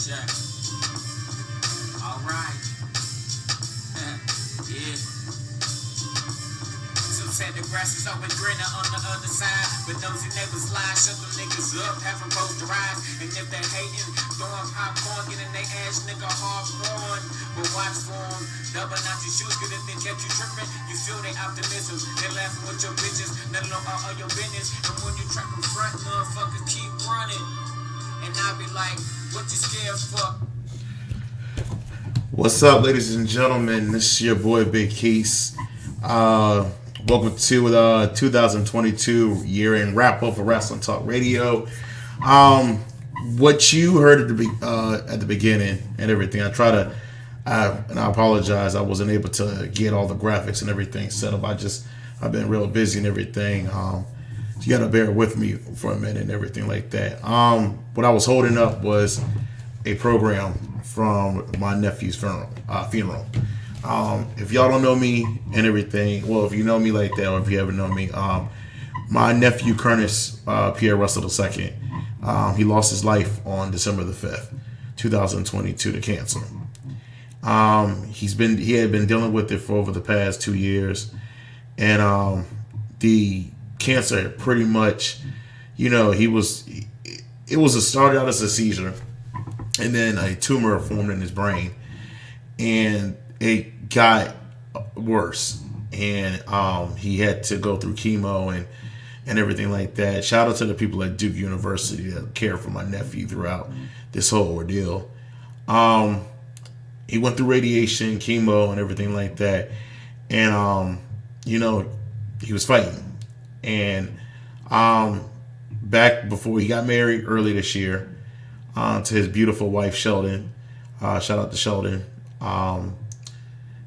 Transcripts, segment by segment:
check. All right. Yeah. Some said the grass is always greener on the other side, but nosy neighbors lie, shut them niggas up, have them posterized. And if they hating, throwing popcorn, getting they ass nigga hard porn. But watch for them, double out your shoes, cause if they catch you tripping, you feel they optimism. They laughing with your bitches, let alone all your business. And when you try to front, motherfuckers keep running. And I be like, what you scared for? What's up, ladies and gentlemen? This is your boy Big Keys. Welcome to 2022 year-end wrap-up for Wrestling Talk Radio. What you heard at the beginning and everything, and I apologize, I wasn't able to get all the graphics and everything set up. I've been real busy and everything. You gotta bear with me for a minute and everything like that. What I was holding up was a program from my nephew's funeral. If y'all don't know me and everything, well, if you know me like that, or if you ever know me, my nephew Curness Pierre Russell II, he lost his life on December the 5th, 2022 to cancer. He had been dealing with it for over the past 2 years, and the cancer pretty much, it started out as a seizure, and then a tumor formed in his brain, and it got worse, and he had to go through chemo and everything like that. Shout out to the people at Duke University that cared for my nephew throughout this whole ordeal. He went through radiation, chemo, and everything like that, and he was fighting. And back before he got married early this year, to his beautiful wife Sheldon, shout out to Sheldon.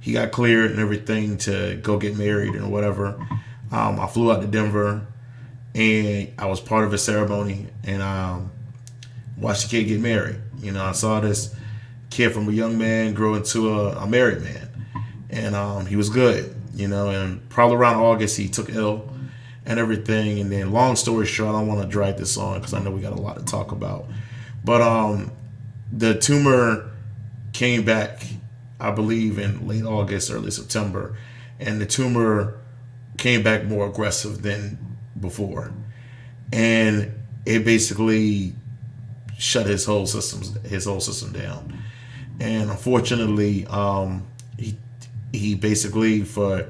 He got cleared and everything to go get married and whatever. I flew out to Denver, and I was part of a ceremony, and watched the kid get married. I saw this kid from a young man grow into a married man, and he was good. And probably around August he took ill and everything. And then, long story short, I don't want to drag this on because I know we got a lot to talk about. But the tumor came back, I believe, in late August, early September, and the tumor came back more aggressive than before, and it basically shut his whole system down. And unfortunately, he basically for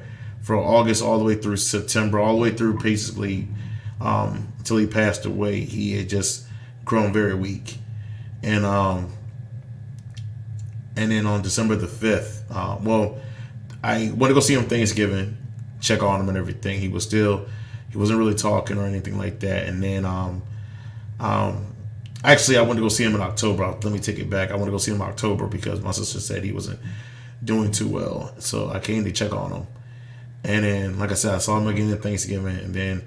August all the way through September, all the way through basically until he passed away, he had just grown very weak. And then on December the 5th, I went to go see him Thanksgiving, check on him and everything. He wasn't really talking or anything like that. And then actually, I went to go see him in October. Let me take it back. I went to go see him in October because my sister said he wasn't doing too well. So I came to check on him. And then, like I said, I saw him again at Thanksgiving. And then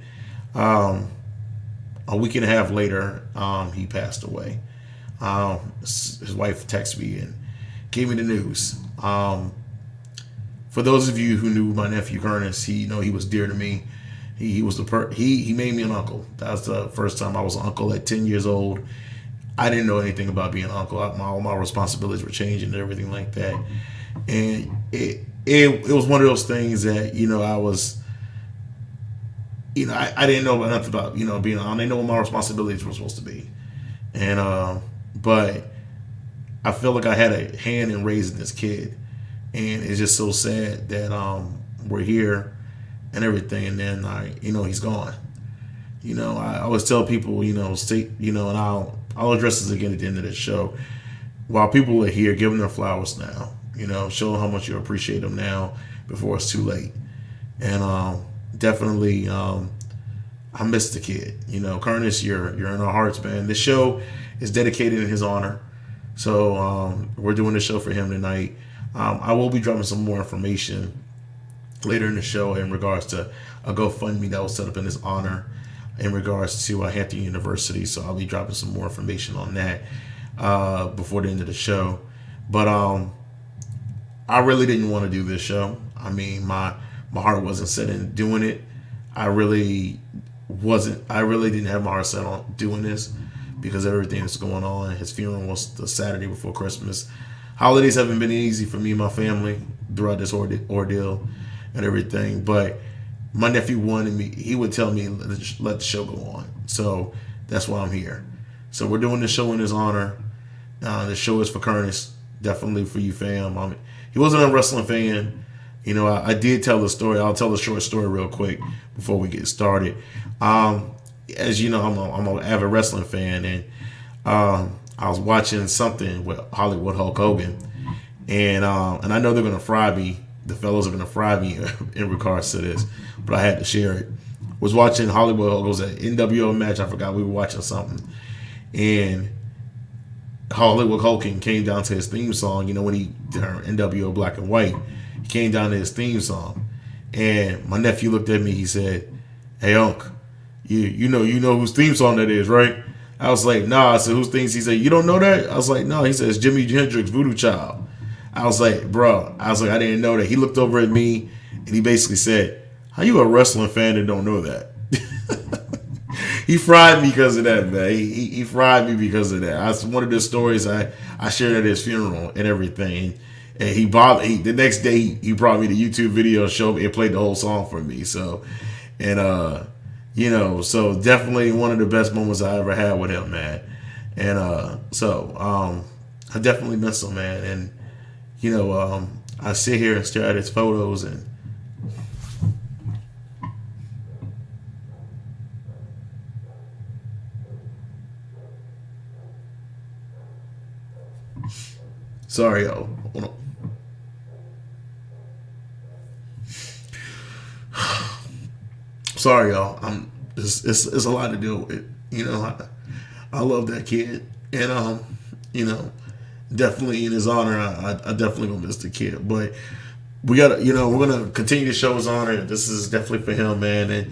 a week and a half later, he passed away. His wife texted me and gave me the news. For those of you who knew my nephew Curness, he was dear to me. He was he made me an uncle. That was the first time I was an uncle at 10 years old. I didn't know anything about being an uncle. All my responsibilities were changing and everything like that. And it was one of those things that, I was, I didn't know nothing about, being, I didn't know what my responsibilities were supposed to be. And, but I feel like I had a hand in raising this kid. And it's just so sad that, we're here and everything. And then he's gone. I always tell people, and I'll address this again at the end of the show. While people are here, give them their flowers now. Show them how much you appreciate them now before it's too late. And definitely, I miss the kid. Curness, you're in our hearts, man. This show is dedicated in his honor. So we're doing the show for him tonight. I will be dropping some more information later in the show in regards to a GoFundMe that was set up in his honor in regards to Hampton University. So I'll be dropping some more information on that before the end of the show. But I really didn't want to do this show. I mean, my heart wasn't set in doing it. I really didn't have my heart set on doing this because of everything that's going on. His funeral was the Saturday before Christmas. Holidays haven't been easy for me and my family throughout this ordeal and everything, but my nephew wanted me. He would tell me let the show go on, so that's why I'm here. So we're doing the show in his honor. The show is for Curness, definitely for you, fam. He wasn't a wrestling fan. I did tell the story. I'll tell the short story real quick before we get started. As you know, I'm an avid wrestling fan, and I was watching something with Hollywood Hulk Hogan, and I know they're gonna fry me. The fellows are gonna fry me in regards to this, but I had to share it. Was watching Hollywood Hulk. It was an NWO match. I forgot we were watching something, and Hollywood Hogan came down to his theme song. When he did NWO Black and White, he came down to his theme song, and my nephew looked at me. He said, "Hey, Unc, you know whose theme song that is, right?" I was like, "Nah." I said, "Whose theme?" He said, "You don't know that?" I was like, "No." He says, "Jimi Hendrix, Voodoo Child." I was like, "Bro," I was like, "I didn't know that." He looked over at me and he basically said, "How you a wrestling fan and don't know that?" He fried me because of that, man. He fried me because of that. That's one of the stories I shared at his funeral and everything. And the next day he brought me the YouTube video, showed me and played the whole song for me. So, and so definitely one of the best moments I ever had with him, man. And I definitely miss him, man. And I sit here and stare at his photos and sorry, y'all. Hold on. Sorry, y'all. It's a lot to deal with. I love that kid, and definitely in his honor, I definitely gonna miss the kid. But we gotta, we're gonna continue to show his honor. This is definitely for him, man, and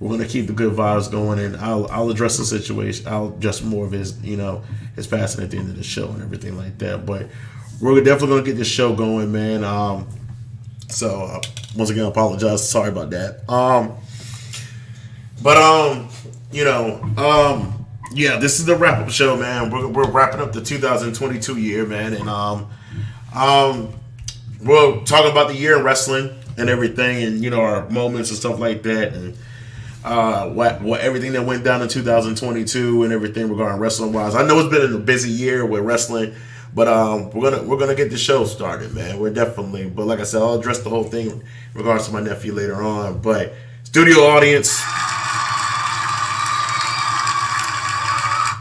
we're gonna keep the good vibes going. And I'll address the situation. I'll address more of his, his passing at the end of the show and everything like that. But we're definitely gonna get this show going, man. So once again, I apologize. Sorry about that. Yeah, this is the wrap up show, man. We're wrapping up the 2022 year, man, and we're talking about the year in wrestling and everything, and our moments and stuff like that, and what everything that went down in 2022 and everything regarding wrestling wise. I know it's been a busy year with wrestling, but we're gonna get the show started, man. We're definitely, but like I said, I'll address the whole thing in regards to my nephew later on. But studio audience,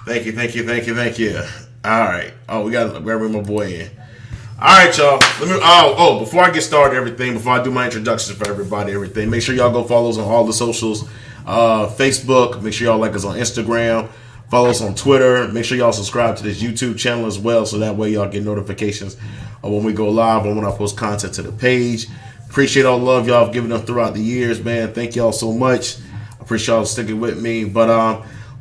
thank you. All right. Oh, we gotta bring my boy in. All right, y'all. Before I get started, before I do my introductions for everybody, make sure y'all go follow us on all the socials. Facebook. Make sure y'all like us on Instagram. Follow us on Twitter. Make sure y'all subscribe to this YouTube channel as well, so that way y'all get notifications of when we go live or when I post content to the page. Appreciate all the love y'all have given us throughout the years, man. Thank y'all so much. I appreciate y'all sticking with me. But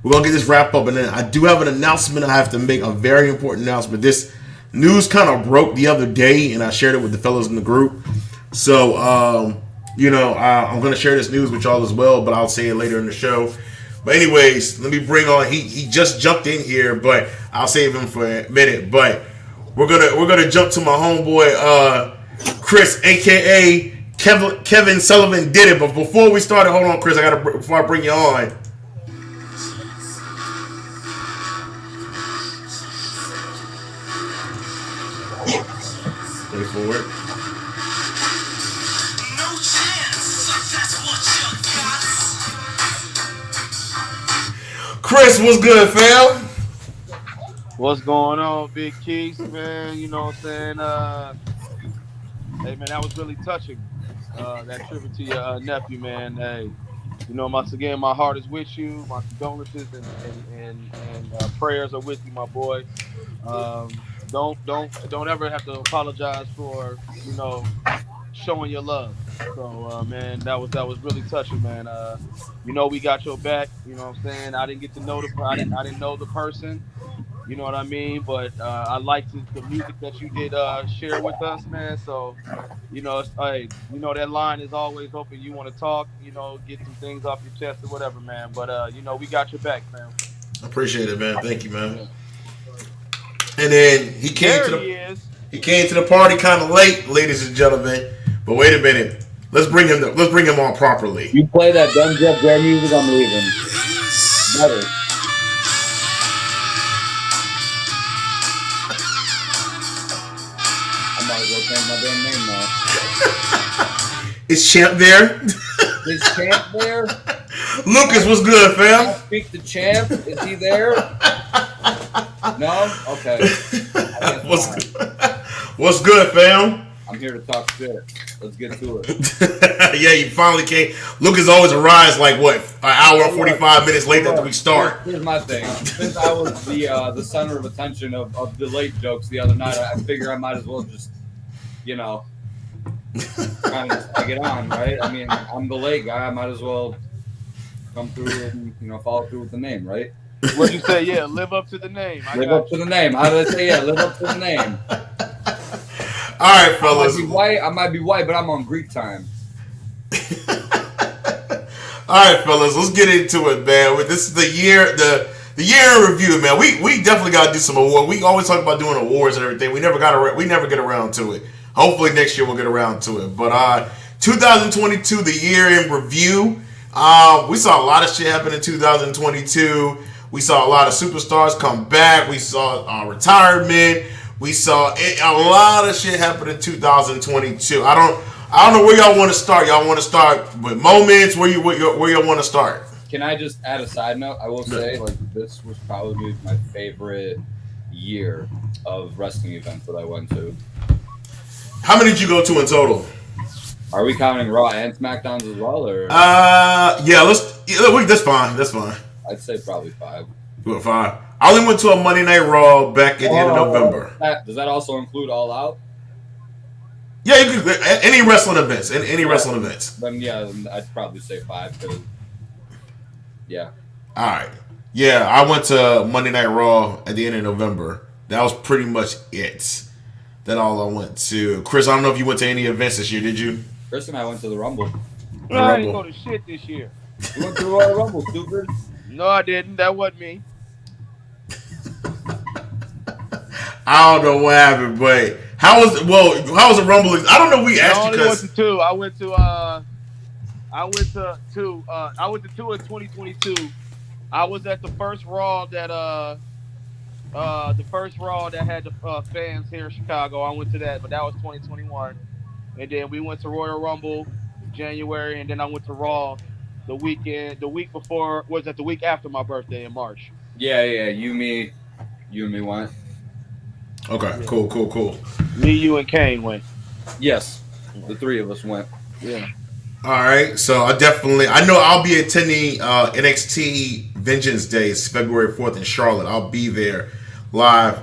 we're gonna get this wrap up, and then I do have an announcement I have to make, a very important announcement. This news kind of broke the other day, and I shared it with the fellas in the group. So, I'm going to share this news with y'all as well, but I'll say it later in the show. But anyways, let me bring on, he just jumped in here, but I'll save him for a minute. But we're gonna jump to my homeboy, Chris, a.k.a. Kevin Sullivan did it. But before we started, hold on, Chris, before I bring you on. Wait for it. No chance. That's what you got. Chris, what's good, fam? What's going on, Big Keys, man? You know what I'm saying? Hey, man, that was really touching. That tribute to your nephew, man. Hey, once again, my heart is with you. My condolences and prayers are with you, my boy. Don't ever have to apologize for showing your love. So man, that was really touching, man. We got your back. You know what I'm saying? I didn't get to know I didn't know the person. You know what I mean? But I liked the music that you did share with us, man. So hey, that line is always open. You want to talk, get some things off your chest or whatever, man. But we got your back, man. Appreciate it, man. Thank you, man. And then he came There to he the is. he came to the party kind of late, ladies and gentlemen. But wait a minute. Let's bring him on properly. You play that dumb Jeff Jarrett music, I'm leaving. Better. I might as well change my damn name now. Is Champ there? Is Champ there? Lucas, what's good, Can I fam? speak to Champ? Is he there? No? Okay. I What's guess good? not. What's good, fam? I'm here to talk shit. Let's get to it. Yeah, you finally came. Lucas always arrives like what, an hour and 45 minutes later after we start. Here's my thing. Since I was the center of attention of the late jokes the other night, I figure I might as well just, kind of take it on, right? I mean, I'm the late guy. I might as well come through and follow through with the name, right? What'd you say? Yeah, live up to the name. Live up to the name. How did I say? Yeah, live up to the name. All right, I fellas. might be white, but I'm on Greek time. All right, fellas. Let's get into it, man. This is the year in review, man. We definitely got to do some awards. We always talk about doing awards and everything. We never get around to it. Hopefully next year we'll get around to it. But 2022, the year in review. We saw a lot of shit happen in 2022. We saw a lot of superstars come back. We saw retirement. We saw a lot of shit happen in 2022. I don't know where y'all want to start. Y'all want to start with moments? Where y'all want to start? Can I just add a side note? I will say, this was probably my favorite year of wrestling events that I went to. How many did you go to in total? Are we counting Raw and SmackDowns as well, or? That's fine. That's fine. I'd say probably 5. We went 5. I only went to a Monday Night Raw back at the end of November. Does that also include All Out? Yeah, you could any wrestling events. Any wrestling events. Then I'd probably say 5 because. Yeah. All right. Yeah, I went to Monday Night Raw at the end of November. That was pretty much it. That's all I went to. Chris, I don't know if you went to any events this year, did you? Chris and I went to the Rumble. I didn't go to shit this year. You went to the Royal Rumble, stupid. No, I didn't. That wasn't me. I don't know what happened, but how was the Rumble? I don't know. We asked I you only went because to 2. I went to 2. I went to 2 in 2022. I was at the first Raw that had the fans here in Chicago. I went to that, but that was 2021. And then we went to Royal Rumble January, and then I went to Raw the week after my birthday in March. Yeah. You and me went. okay, Yeah. Cool. Me, you, and Kane went. Yes, the 3 of us went. Yeah. All right, so I know I'll be attending NXT Vengeance Days, February 4th in Charlotte. I'll be there live.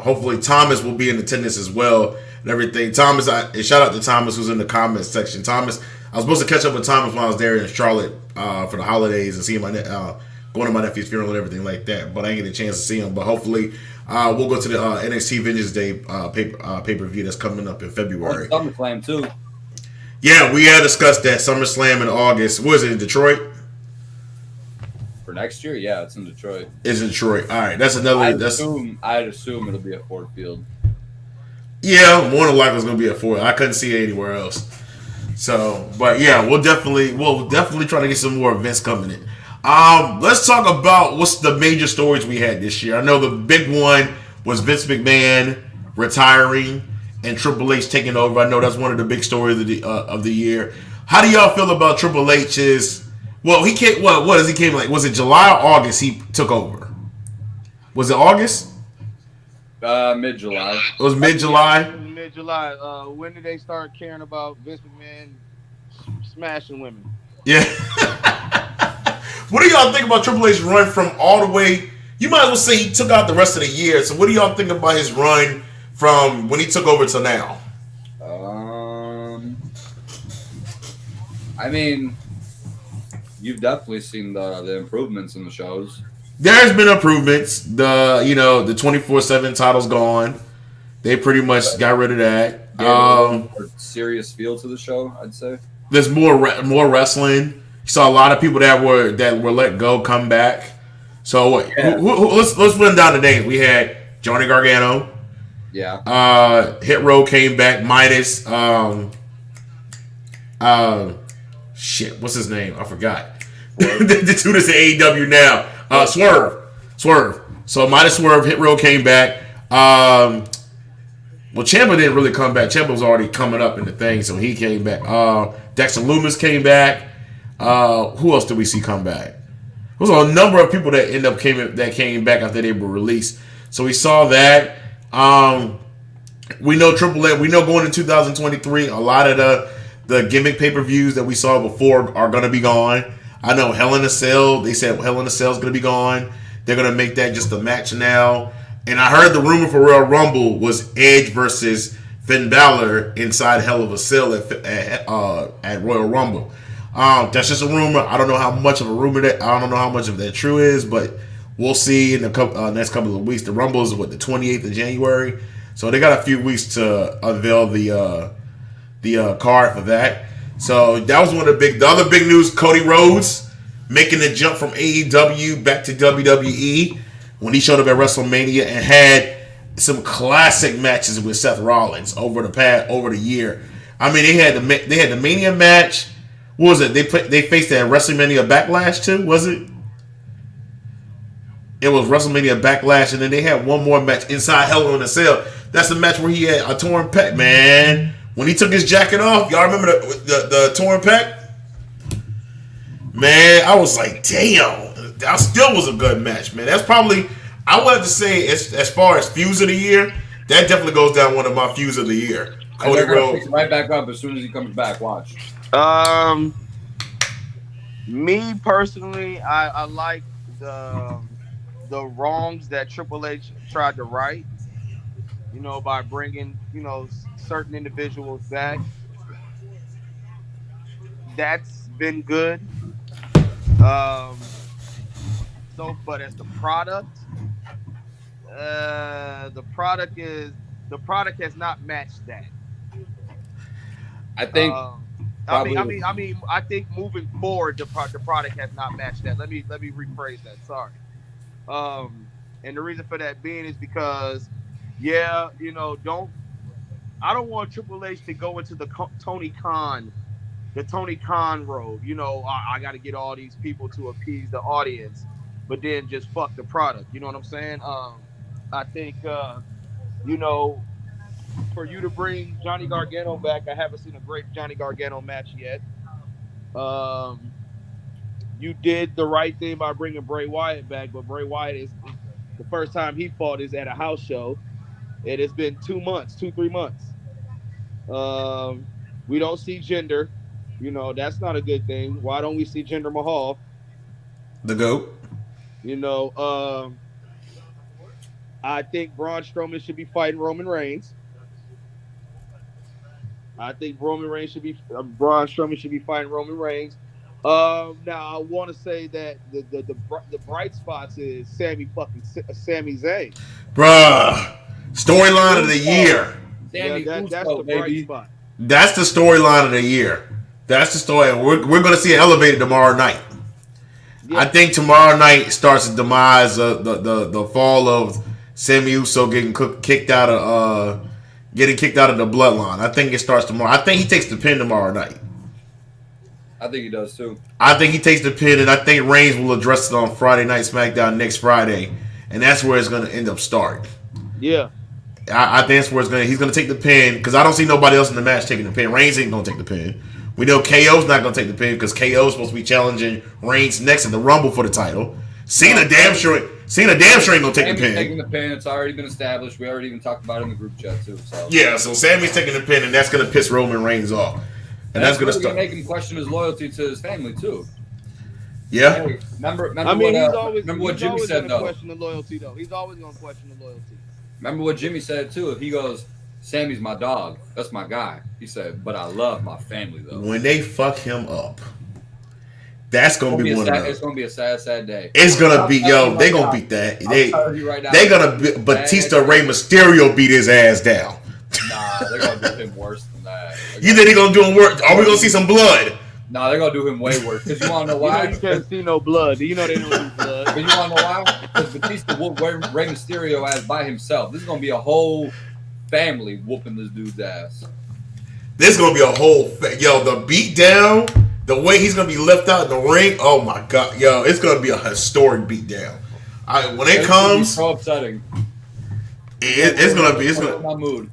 Hopefully Thomas will be in attendance as well and everything. Thomas, shout out to Thomas who's in the comments section. Thomas, I was supposed to catch up with Thomas when I was there in Charlotte for the holidays and see my going to my nephew's funeral and everything like that. But I didn't get a chance to see him. But hopefully we'll go to the NXT Vengeance Day pay-per-view that's coming up in February. SummerSlam too. Yeah, we had discussed that SummerSlam in August. What is it, in Detroit? For next year, yeah, it's in Detroit. It's in Detroit. All right, that's another. I'd assume it'll be at Ford Field. Yeah, more than likely it's gonna be at Ford. I couldn't see it anywhere else. So, but yeah, we'll definitely try to get some more events coming in. Let's talk about what's the major stories we had this year. I know the big one was Vince McMahon retiring and Triple H taking over. I know that's one of the big stories of the year. How do y'all feel about Triple H's? Well, he came. What he came like? Was it July or August? He took over. Was it August? Mid-July. It was mid-July. Mid-July. When did they start caring about Vince McMahon smashing women? Yeah. What do y'all think about Triple H's run from all the way? You might as well say he took out the rest of the year. So what do y'all think about his run from when he took over to now? I mean, you've definitely seen the improvements in the shows. There's been improvements. The 24/7 title's gone. They pretty much got rid of that. More serious feel to the show, I'd say. There's more wrestling. You saw a lot of people that were let go come back. So what? Yeah. Let's run down the names. We had Johnny Gargano. Yeah. Hit Row came back minus shit. What's his name? I forgot. the two that's in AEW now. Swerve. So minus Swerve, Hit Row came back. Well, Ciampa didn't really come back. Ciampa was already coming up in the thing, so he came back. Dexter Lumis came back. Who else did we see come back? There was a number of people that came back after they were released. So we saw that. We know Triple H. We know going into 2023, a lot of the gimmick pay-per-views that we saw before are going to be gone. I know Hell in a Cell. They said Hell in a Cell is going to be gone. They're going to make that just a match now. And I heard the rumor for Royal Rumble was Edge versus Finn Balor inside Hell of a Cell at Royal Rumble. That's just a rumor. I don't know how much of a rumor that. I don't know how much of that true is, but we'll see in the next couple of weeks. The Rumble is the 28th of January, so they got a few weeks to unveil the card for that. So that was one of the other big news. Cody Rhodes making the jump from AEW back to WWE when he showed up at WrestleMania and had some classic matches with Seth Rollins over the year. I mean, they had the Mania match. What was it? They faced at WrestleMania Backlash too, was it? It was WrestleMania Backlash, and then they had one more match inside Hell in a Cell. That's the match where he had a torn pec, man. When he took his jacket off, y'all remember the torn pec? Man, I was like, damn. That still was a good match, man. That's probably, I would have to say, as far as fuse of the year, that definitely goes down one of my fuse of the year. Cody Rhodes. Pick right back up as soon as he comes back. Watch. Me personally, I like the wrongs that Triple H tried to right. You know, by bringing certain individuals back. That's been good. But as the product has not matched that. I think. I think moving forward, the product has not matched that. Let me rephrase that. Sorry. And the reason for that being is because, I don't want Triple H to go into the Tony Khan road. I got to get all these people to appease the audience, but then just fuck the product. You know what I'm saying? I think, for you to bring Johnny Gargano back, I haven't seen a great Johnny Gargano match yet. You did the right thing by bringing Bray Wyatt back, but Bray Wyatt is the first time he fought is at a house show. It has been 3 months. We don't see Jinder. That's not a good thing. Why don't we see Jinder Mahal? The GOAT. I think Braun Strowman should be fighting Roman Reigns. I think Braun Strowman should be fighting Roman Reigns. Now I want to say that the bright spots is Sami Zayn. Bruh. Storyline of the year. That's the bright spot. That's the storyline of the year. That's the story. We're going to see it elevated tomorrow night. Yeah. I think tomorrow night starts the demise of the fall of Sami Uso getting kicked out of the bloodline. I think it starts tomorrow. I think he takes the pin tomorrow night. I think he does too. I think he takes the pin, and I think Reigns will address it on Friday Night SmackDown next Friday, and that's where it's going to end up starting. Yeah. I think that's where he's going to take the pin, because I don't see nobody else in the match taking the pin. Reigns ain't going to take the pin. We know KO's not going to take the pin, because KO's supposed to be challenging Reigns next in the Rumble for the title. Cena damn sure ain't going to take the pin. Taking the pin, it's already been established. We already even talked about it in the group chat too. So yeah, so Sammy's taking the pin, and that's going to piss Roman Reigns off. And that's going to start. Make him question his loyalty to his family too. Yeah. Hey, remember what Jimmy said though. Question the loyalty though. He's always going to question the loyalty. Remember what Jimmy said too. He goes, "Sammy's my dog. That's my guy." He said, "But I love my family though." When they fuck him up, that's gonna be one of those. It's gonna be a sad day. It's gonna be they gonna beat that. They gonna Batista Rey Mysterio beat his ass down. Nah, they're gonna do him worse than that. You think they're gonna do him worse? Are we gonna see some blood? Nah, they're gonna do him way worse. Because you wanna know why? You can't see no blood. You know they don't do blood. But you wanna know why? Because Batista whooped Rey Mysterio as by himself. This is gonna be a whole family whooping this dude's ass. This is gonna be a whole the beat down, the way he's gonna be left out in the ring. Oh my god, yo, it's gonna be a historic beat down. When it comes, so upsetting. It's gonna be. My mood.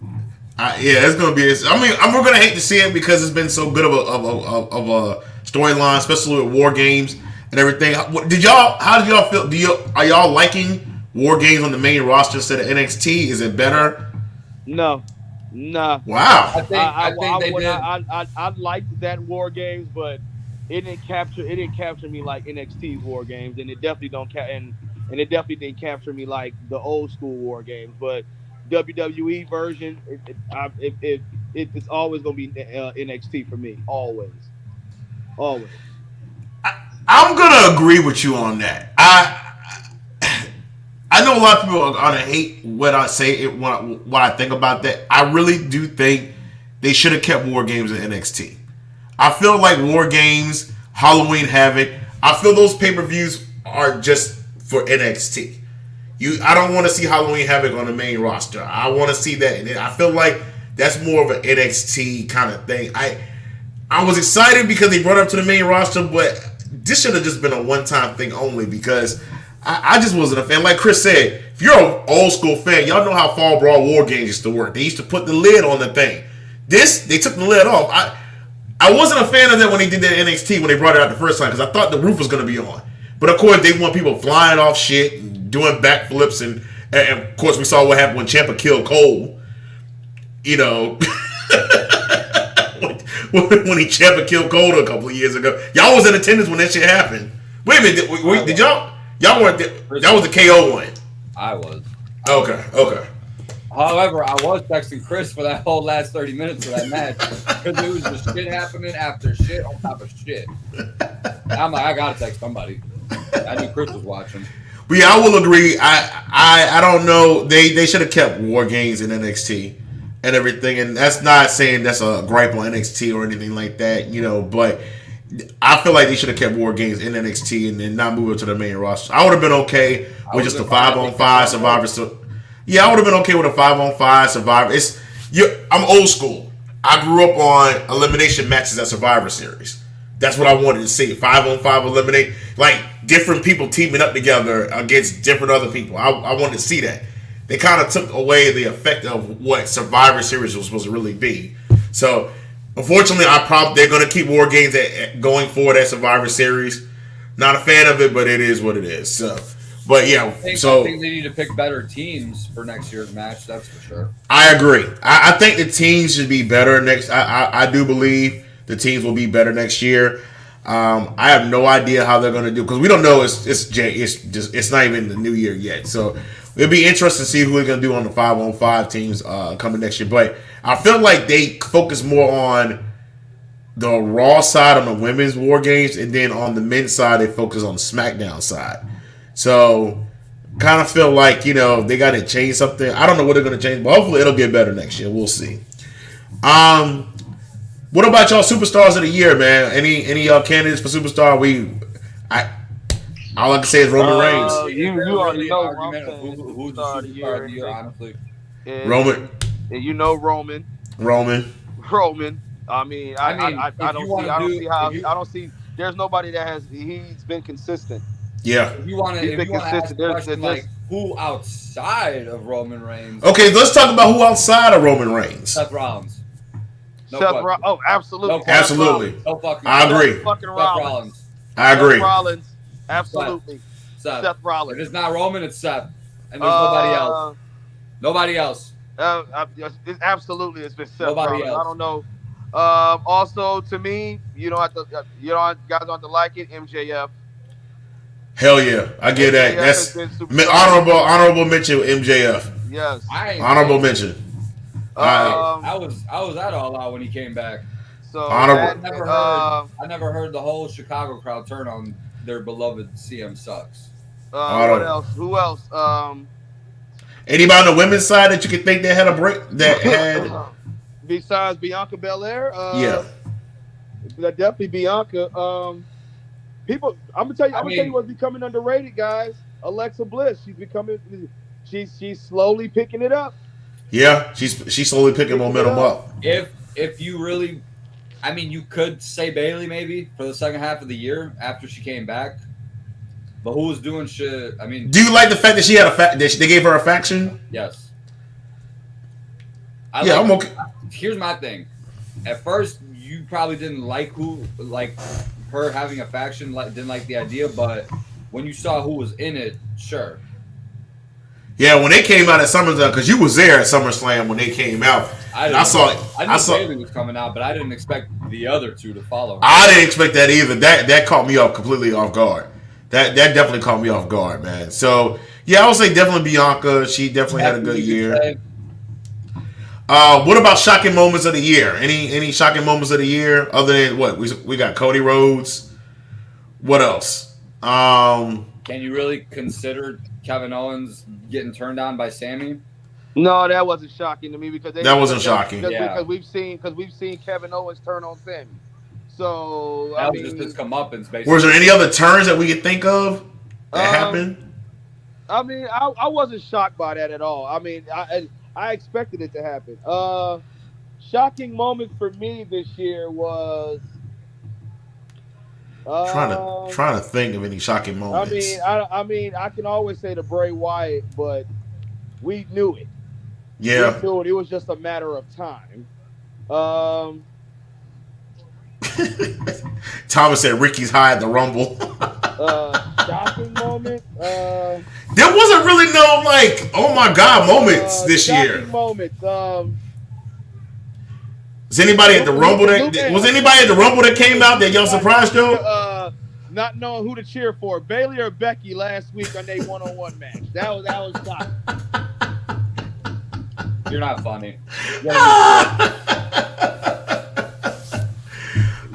It's gonna be. We're gonna hate to see it because it's been so good of a storyline, especially with War Games and everything. How did y'all feel? Are y'all liking War Games on the main roster instead of NXT? Is it better? No. Nah. Wow. I think they did. I liked that War Games, but it didn't capture me like NXT's War Games, and it definitely and it definitely didn't capture me like the old school War Games. But WWE version, it's always gonna be NXT for me, always. I'm gonna agree with you on that. I know a lot of people are gonna hate what I say, what I think about that. I really do think they should have kept War Games in NXT. I feel like War Games, Halloween Havoc, I feel those pay-per-views are just for NXT. I don't want to see Halloween Havoc on the main roster. I want to see that. I feel like that's more of an NXT kind of thing. I was excited because they brought it up to the main roster, but this should have just been a one-time thing only because I just wasn't a fan. Like Chris said, if you're an old school fan, y'all know how Fall Brawl War Games used to work. They used to put the lid on the thing. They took the lid off. I wasn't a fan of that when they did that NXT when they brought it out the first time because I thought the roof was going to be on. But of course, they want people flying off shit and doing backflips, and of course, we saw what happened when Ciampa killed Cole. You know, when he Ciampa killed Cole a couple of years ago. Y'all was in attendance when that shit happened. Wait a minute, did y'all? Y'all weren't there. That was the KO one. I was. Okay. However, I was texting Chris for that whole last 30 minutes of that match because it was just shit happening after shit on top of shit. I'm like, I gotta text somebody. I knew Chris was watching. But yeah, I will agree. I don't know. They should have kept War Games in NXT and everything, and that's not saying that's a gripe on NXT or anything like that, you know. But I feel like they should have kept War Games in NXT and then not move it to the main roster. I would have been okay with just a 5-on-5 Survivor. Yeah, I would have been okay with a 5-on-5 Survivor. I'm old school. I grew up on elimination matches at Survivor Series. That's what I wanted to see. 5-on-5 eliminate, like different people teaming up together against different other people. I wanted to see that. They kind of took away the effect of what Survivor Series was supposed to really be. So, unfortunately, they're going to keep War Games going forward at Survivor Series. Not a fan of it, but it is what it is. So, but yeah, I think they need to pick better teams for next year's match. That's for sure. I agree. I think the teams should be better next. I do believe the teams will be better next year. I have no idea how they're going to do because we don't know. It's not even the new year yet. So it'll be interesting to see who they're going to do on the 5-on-5 teams coming next year. But I feel like they focus more on the Raw side on the women's War Games, and then on the men's side they focus on the SmackDown side. So kind of feel like, they got to change something. I don't know what they're going to change, but hopefully it'll get better next year. We'll see. What about y'all superstars of the year, man? Any candidates for superstar? All I can say is Roman Reigns. You already know who's the superstar of the year, honestly. Roman. And you know Roman. I mean, I don't see. There's nobody that he's been consistent. Yeah. If you want to ask a question like who outside of Roman Reigns? Okay, let's talk about who outside of Roman Reigns. Seth Rollins. Oh, absolutely. Absolutely. No fucking. I agree. Fucking Rollins. I agree. Seth Rollins. Absolutely. Seth Rollins. If it's not Roman, it's Seth. And there's nobody else. Nobody else. Absolutely, it's been Seth Nobody Rollins. else. I don't know. Also, to me, you guys don't have to like it. MJF. Hell yeah, I get that. That's honorable mention with MJF. Yes. Honorable mention. I was at All Out when he came back. So honorable. I never heard the whole Chicago crowd turn on their beloved CM Sucks. What else? Who else? Anybody on the women's side that you could think that had a break that had besides Bianca Belair? Yeah. Definitely Bianca. People, I'm gonna tell you what's becoming underrated, guys. Alexa Bliss, she's slowly picking it up. Yeah, she's slowly picking momentum up. If you really, I mean, you could say Bailey maybe for the second half of the year after she came back. But who was doing shit? I mean, do you like the fact that she had that they gave her a faction? Yes. I'm okay. Here's my thing. At first, you probably didn't like her having a faction, didn't like the idea, but when you saw who was in it, sure. Yeah, when they came out at SummerSlam, because you was there at SummerSlam when they came out. I saw Bailey was coming out, but I didn't expect the other two to follow her. I didn't expect that either. That caught me completely off guard. That definitely caught me off guard, man. So yeah, I would say definitely Bianca. She definitely had a good year. What about shocking moments of the year? Any shocking moments of the year other than what we got? Cody Rhodes. What else? Can you really consider Kevin Owens getting turned on by Sammy? No, that wasn't shocking to me because that wasn't shocking. Because we've seen Kevin Owens turn on Sammy. So that was just his comeuppance, basically. Was there any other turns that we could think of that happened? I mean, I wasn't shocked by that at all. I mean, I expected it to happen. Shocking moment for me this year was trying to think of any shocking moments. I mean, I can always say the Bray Wyatt, but we knew it. Yeah, we knew it. It was just a matter of time. Thomas said Ricky's high at the Rumble. Shocking moment. There wasn't really no oh my god moments this year. Moments. Was anybody at the Rumble that came out that y'all surprised though? Not knowing who to cheer for, Bailey or Becky last week on their one-on-one match. That was shocking. You're not funny.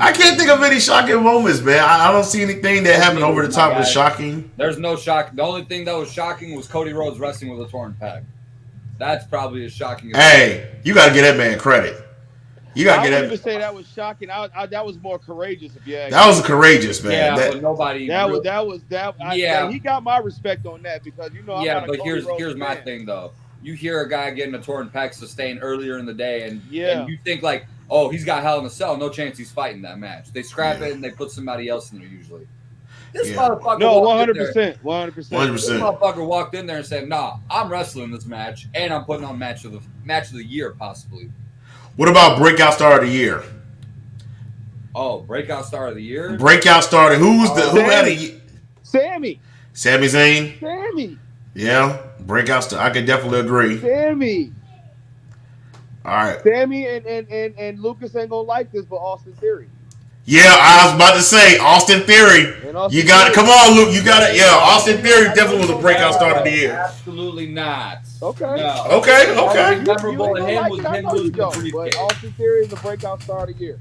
I can't think of any shocking moments, man. I don't see anything that happened over the top was shocking. There's no shock. The only thing that was shocking was Cody Rhodes wrestling with a torn pec. That's probably as shocking as hey, you got to get that man credit. You got to get that. I wouldn't even say that was shocking. That was more courageous, if you ask me. That was courageous, man. Yeah, but nobody. He got my respect on that because I'm not but here's my thing though. You hear a guy getting a torn pec sustained earlier in the day, and you think oh, he's got Hell in a Cell. No chance he's fighting that match. They scrap it and they put somebody else in there usually. This motherfucker. No, 100%. 100%. This motherfucker walked in there and said, "Nah, I'm wrestling this match, and I'm putting on match of the year, possibly." What about breakout star of the year? Oh, breakout star of the year. Breakout star. Who had a Sammy. Sami Zayn. Sammy. Yeah, breakout star. I could definitely agree. All right. Sammy and Lucas ain't gonna like this, but Austin Theory. Yeah, I was about to say Austin Theory. You got it. Come on, Luke. You got it. Yeah, Austin Theory definitely was a breakout star of the year. Absolutely not. Okay. No. Okay. Memorable to him was him losing the briefcase. But Austin Theory is the breakout star of the year.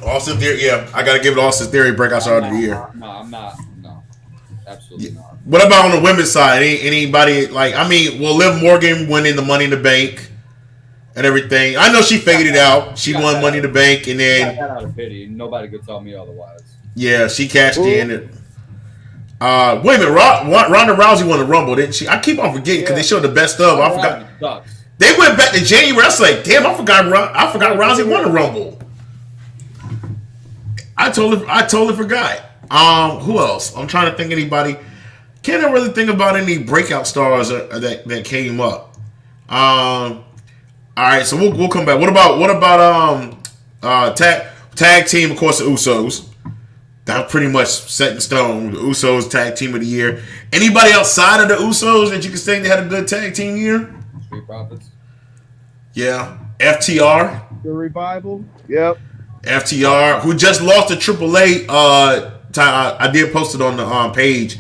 Austin Theory. Yeah, I got to give it Austin Theory breakout star of the year. No, I'm not. No, absolutely not. What about on the women's side? Anybody Liv Morgan winning the Money in the Bank and everything. I know she figured it out. She won Money in the Bank, and then got that out of pity. Nobody could tell me otherwise. Yeah, she cashed in. Wait a minute, Ronda Rousey won the Rumble, didn't she? I keep on forgetting because they showed the best of. I forgot. They went back to January. I was like, damn, I forgot Rousey won the Rumble. I totally forgot. Who else? I'm trying to think anybody. Can't I really think about any breakout stars that came up? All right, so we'll come back. What about tag team? Of course, the Usos. That was pretty much set in stone. The Usos tag team of the year. Anybody outside of the Usos that you can say they had a good tag team year? Street Profits. Yeah, FTR. The Revival. Yep. FTR, who just lost to AAA. I did post it on the page.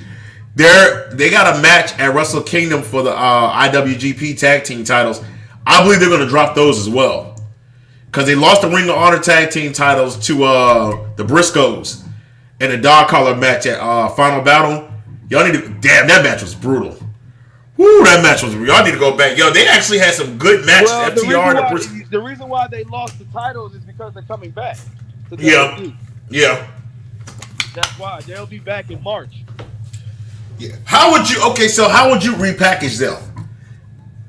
They got a match at Wrestle Kingdom for the IWGP tag team titles. I believe they're going to drop those as well because they lost the Ring of Honor tag team titles to the Briscoes in a dog collar match at Final Battle. Y'all need to. Damn, that match was brutal. Woo, that match was. Y'all need to go back. Yo, they actually had some good matches. Well, FTR and the Briscoes. The reason why they lost the titles is because they're coming back. to Yeah. WWE. Yeah. That's why they'll be back in March. Yeah. How would you repackage them?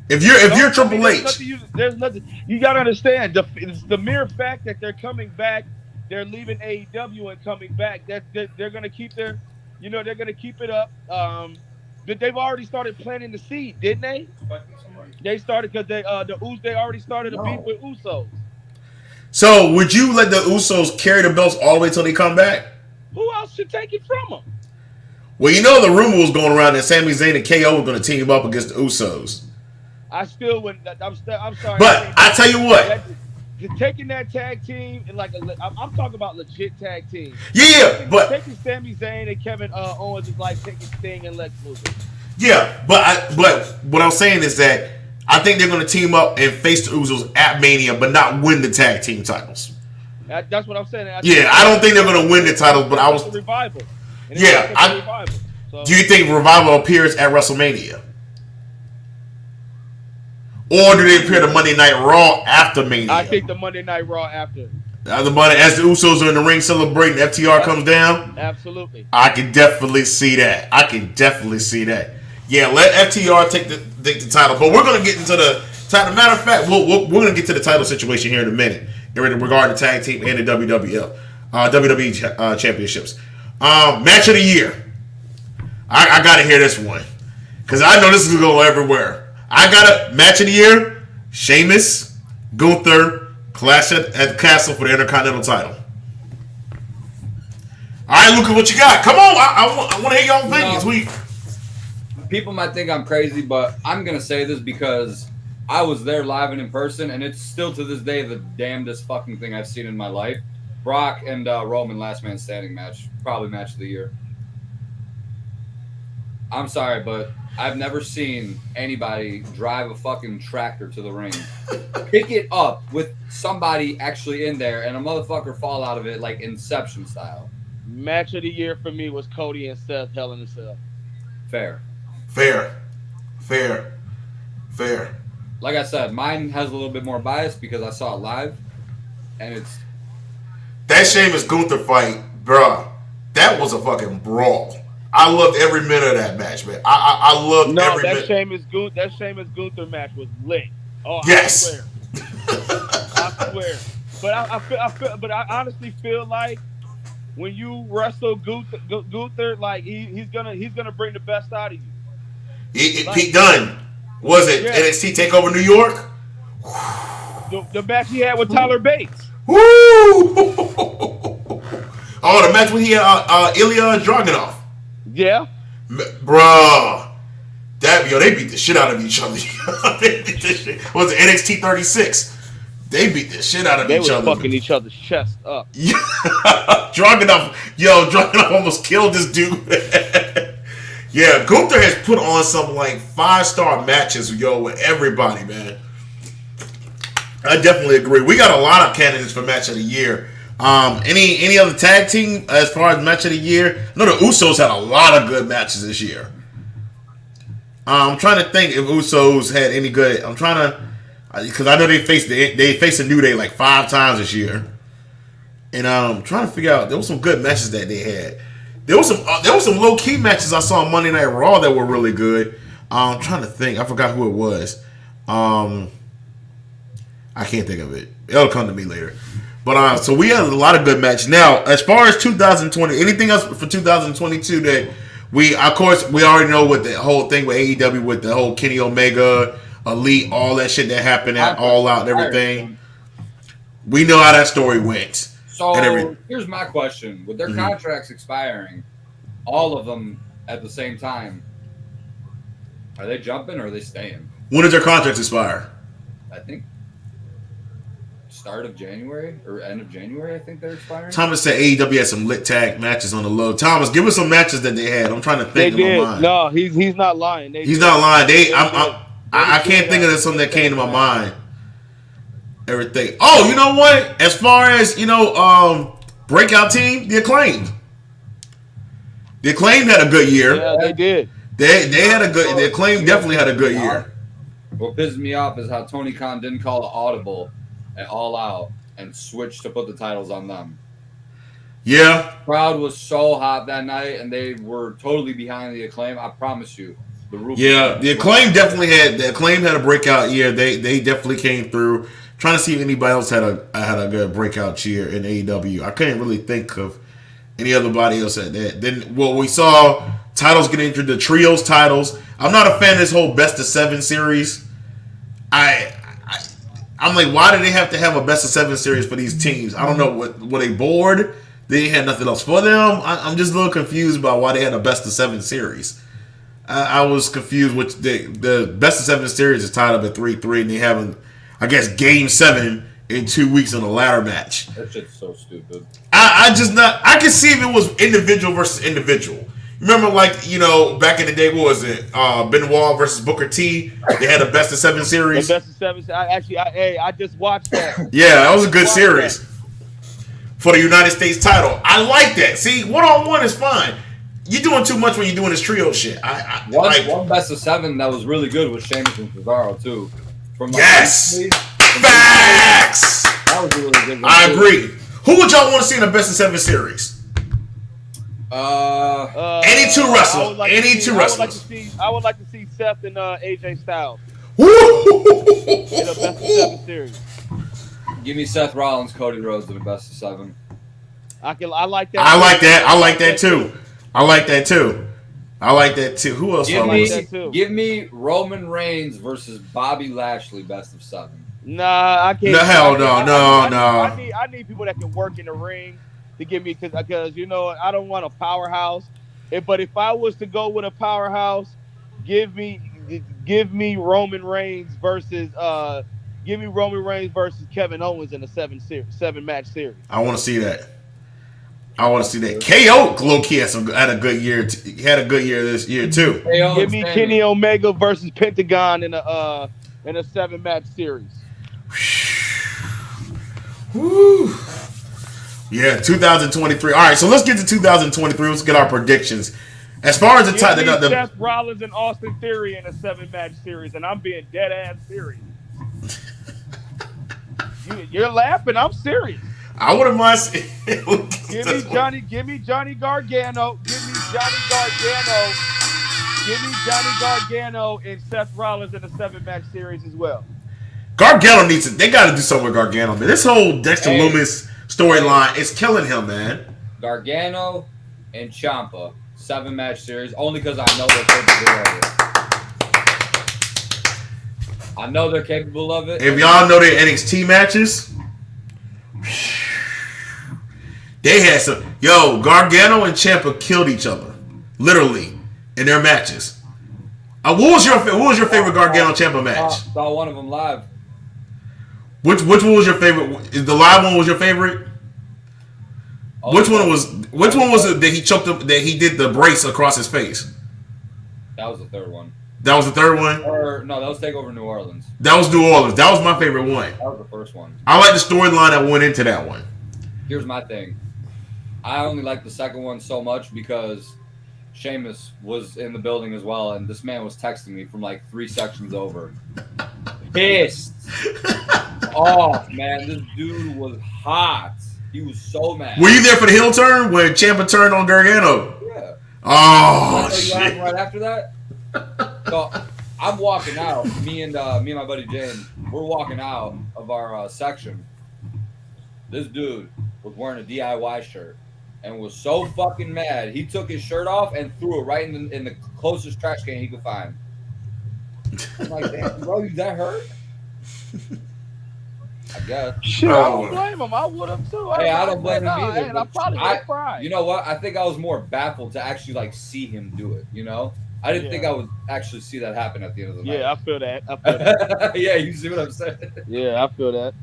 If you're Triple H. There's nothing. You gotta understand the mere fact that they're coming back, they're leaving AEW and coming back. That they're gonna keep they're gonna keep it up. They've already started planting the seed, didn't they? They started because they already started a beef with Usos. So would you let the Usos carry the belts all the way till they come back? Who else should take it from them? Well, you know the rumor was going around that Sami Zayn and KO were going to team up against the Usos. I still wouldn't. I'm sorry. But I tell you what, taking that tag team and I'm talking about legit tag team. Yeah, but taking Sami Zayn and Kevin Owens is like taking Sting and Lex Luger. Yeah, but what I'm saying is that I think they're going to team up and face the Usos at Mania, but not win the tag team titles. That's what I'm saying. I don't think they're going to win the titles, but I was Revival. Yeah, So, do you think Revival appears at WrestleMania? Or do they appear to Monday Night Raw after Mania? I think the Monday Night Raw after. As the Usos are in the ring celebrating, FTR comes down? Absolutely. I can definitely see that. Yeah, let FTR take the title. But we're going to get into the title. Matter of fact, we're going to get to the title situation here in a minute regarding the tag team and the WWE championships. Match of the year. I got to hear this one. Because I know this is going to go everywhere. I got a match of the year. Sheamus, Gunther, clash at the Castle for the Intercontinental title. All right, Luca, what you got? Come on, I want to hear your opinions. People might think I'm crazy, but I'm going to say this because I was there live and in person, and it's still to this day the damnedest fucking thing I've seen in my life. Brock and Roman last man standing match. Probably match of the year. I'm sorry, but I've never seen anybody drive a fucking tractor to the ring, pick it up with somebody actually in there, and a motherfucker fall out of it like Inception style. Match of the year for me was Cody and Seth Hell in a Cell. Fair. Like I said, mine has a little bit more bias because I saw it live, and it's that Sheamus Gunther fight, bruh. That was a fucking brawl. I loved every minute of that match, man. I loved every minute. That Sheamus Gunther match was lit. Oh, yes. I swear. But I honestly feel like when you wrestle Gunther, like he's gonna bring the best out of you. Pete Dunne, was it NXT TakeOver New York? The match he had with Tyler Bates. Woo! Oh, the match when he had Ilya Dragunov. Yeah. Bruh. They beat the shit out of each other. They beat this shit. Was it NXT 36? They beat the shit out of each other. They were fucking each other's chest up. Yeah. Dragunov almost killed this dude. Yeah, Gunther has put on some like 5-star matches, with everybody, man. I definitely agree. We got a lot of candidates for match of the year. Any other tag team as far as match of the year? No, the Usos had a lot of good matches this year. I'm trying to think if Usos had any good. I'm trying to, because I know they faced a New Day like 5 times this year, and I'm trying to figure out there was some good matches that they had. There was some low key matches I saw on Monday Night Raw that were really good. I'm trying to think. I forgot who it was. I can't think of it. It'll come to me later. But so we had a lot of good matches. Now, as far as 2020, anything else for 2022 that we already know what the whole thing with AEW with the whole Kenny Omega, Elite, all that shit that happened at All Out and everything. We know how that story went. So here's my question: with their contracts expiring, all of them at the same time, are they jumping or are they staying? When does their contracts expire? I think start of January or end of January. I think they're expiring. Thomas said AEW had some lit tag matches on the low. Thomas, give us some matches that they had. I'm trying to think. They did. In my mind. No, he's not lying. He's not lying. I can't think of something that came to my mind. Everything. Oh, you know what? As far as breakout team, the Acclaimed. The Acclaimed had a good year. Yeah, they did. They had a good. The Acclaimed definitely had a good year. What pisses me off is how Tony Khan didn't call an audible at All Out and switched to put the titles on them. Yeah. Crowd was so hot that night, and they were totally behind the Acclaim. I promise you, the roof. Yeah, the Acclaim had a breakout year. They definitely came through. Trying to see if anybody else had a good breakout year in AEW. I couldn't really think of any other body else at that. Then we saw titles get entered, the trios titles. I'm not a fan of this whole best of 7 series. I'm like, why do they have to have a best of 7 series for these teams? I don't know. Were they bored? They had nothing else for them. I'm just a little confused about why they had a best of 7 series. I was confused. Which the best of 7 series is tied up at 3-3, and they haven't, I guess, game 7 in 2 weeks in a ladder match. That shit's so stupid. I can see if it was individual versus individual. Remember, back in the day, what was it? Benoit versus Booker T. They had a best of 7 series. The best of 7. I just watched that. Yeah, that was a good series for the United States title. I like that. See, 1-on-1 is fine. You're doing too much when you're doing this trio shit. One best of 7 that was really good was Sheamus and Cesaro too. Yes, facts. That was a really good one. I agree. Who would y'all want to see in a best of 7 series? Any two wrestlers. I would like to see Seth and AJ Styles Woo! in a best of 7 series. Give me Seth Rollins, Cody Rhodes in the best of 7. I like that. I like that too. I like that too. Who else? Give me Roman Reigns versus Bobby Lashley, best of 7. Nah, I can't. No, hell no. I need people that can work in the ring to give me, because I don't want a powerhouse. But if I was to go with a powerhouse, give me Roman Reigns versus Kevin Owens in a 7-match series. I want to see that. KO low-key had a good year. Had a good year this year too. Give me Kenny Omega versus Pentagon in a 7-match series. Woo. Yeah, 2023. All right, so let's get to 2023. Let's get our predictions. As far as the Seth Rollins and Austin Theory in a 7-match series, and I'm being dead ass serious. You're laughing. I'm serious. I wouldn't mind. Give me Johnny Gargano. Give me Johnny Gargano and Seth Rollins in a 7-match series as well. Gargano they got to do something with Gargano, man. This whole Dexter Lumis storyline is killing him, man. Gargano and Ciampa, 7-match series, only because I know they're capable of it. If y'all know their NXT matches, they had some. Gargano and Ciampa killed each other, literally, in their matches. What was your favorite Gargano Ciampa match? Saw one of them live. Which one was your favorite? The live one was your favorite? Which one was it that he choked up, that he did the brace across his face? That was the third one. That was the third one? No, that was TakeOver New Orleans. That was New Orleans. That was my favorite one. That was the first one. I like the storyline that went into that one. Here's my thing. I only like the second one so much because Sheamus was in the building as well, and this man was texting me from like 3 sections over. Pissed off, man. This dude was hot. He was so mad. Were you there for the heel turn when Ciampa turned on Gargano? Yeah. Oh, shit. Right after that? So I'm walking out. Me and my buddy James, we're walking out of our section. This dude was wearing a DIY shirt and was so fucking mad. He took his shirt off and threw it right in the closest trash can he could find. I'm like, damn, bro, you that hurt? I guess. Shit, I don't blame him. I would have too. I don't blame him either. And I probably would have cried. You know what? I think I was more baffled to actually see him do it. I didn't think I would actually see that happen at the end of the night. Yeah, I feel that. Yeah, you see what I'm saying? Yeah, I feel that.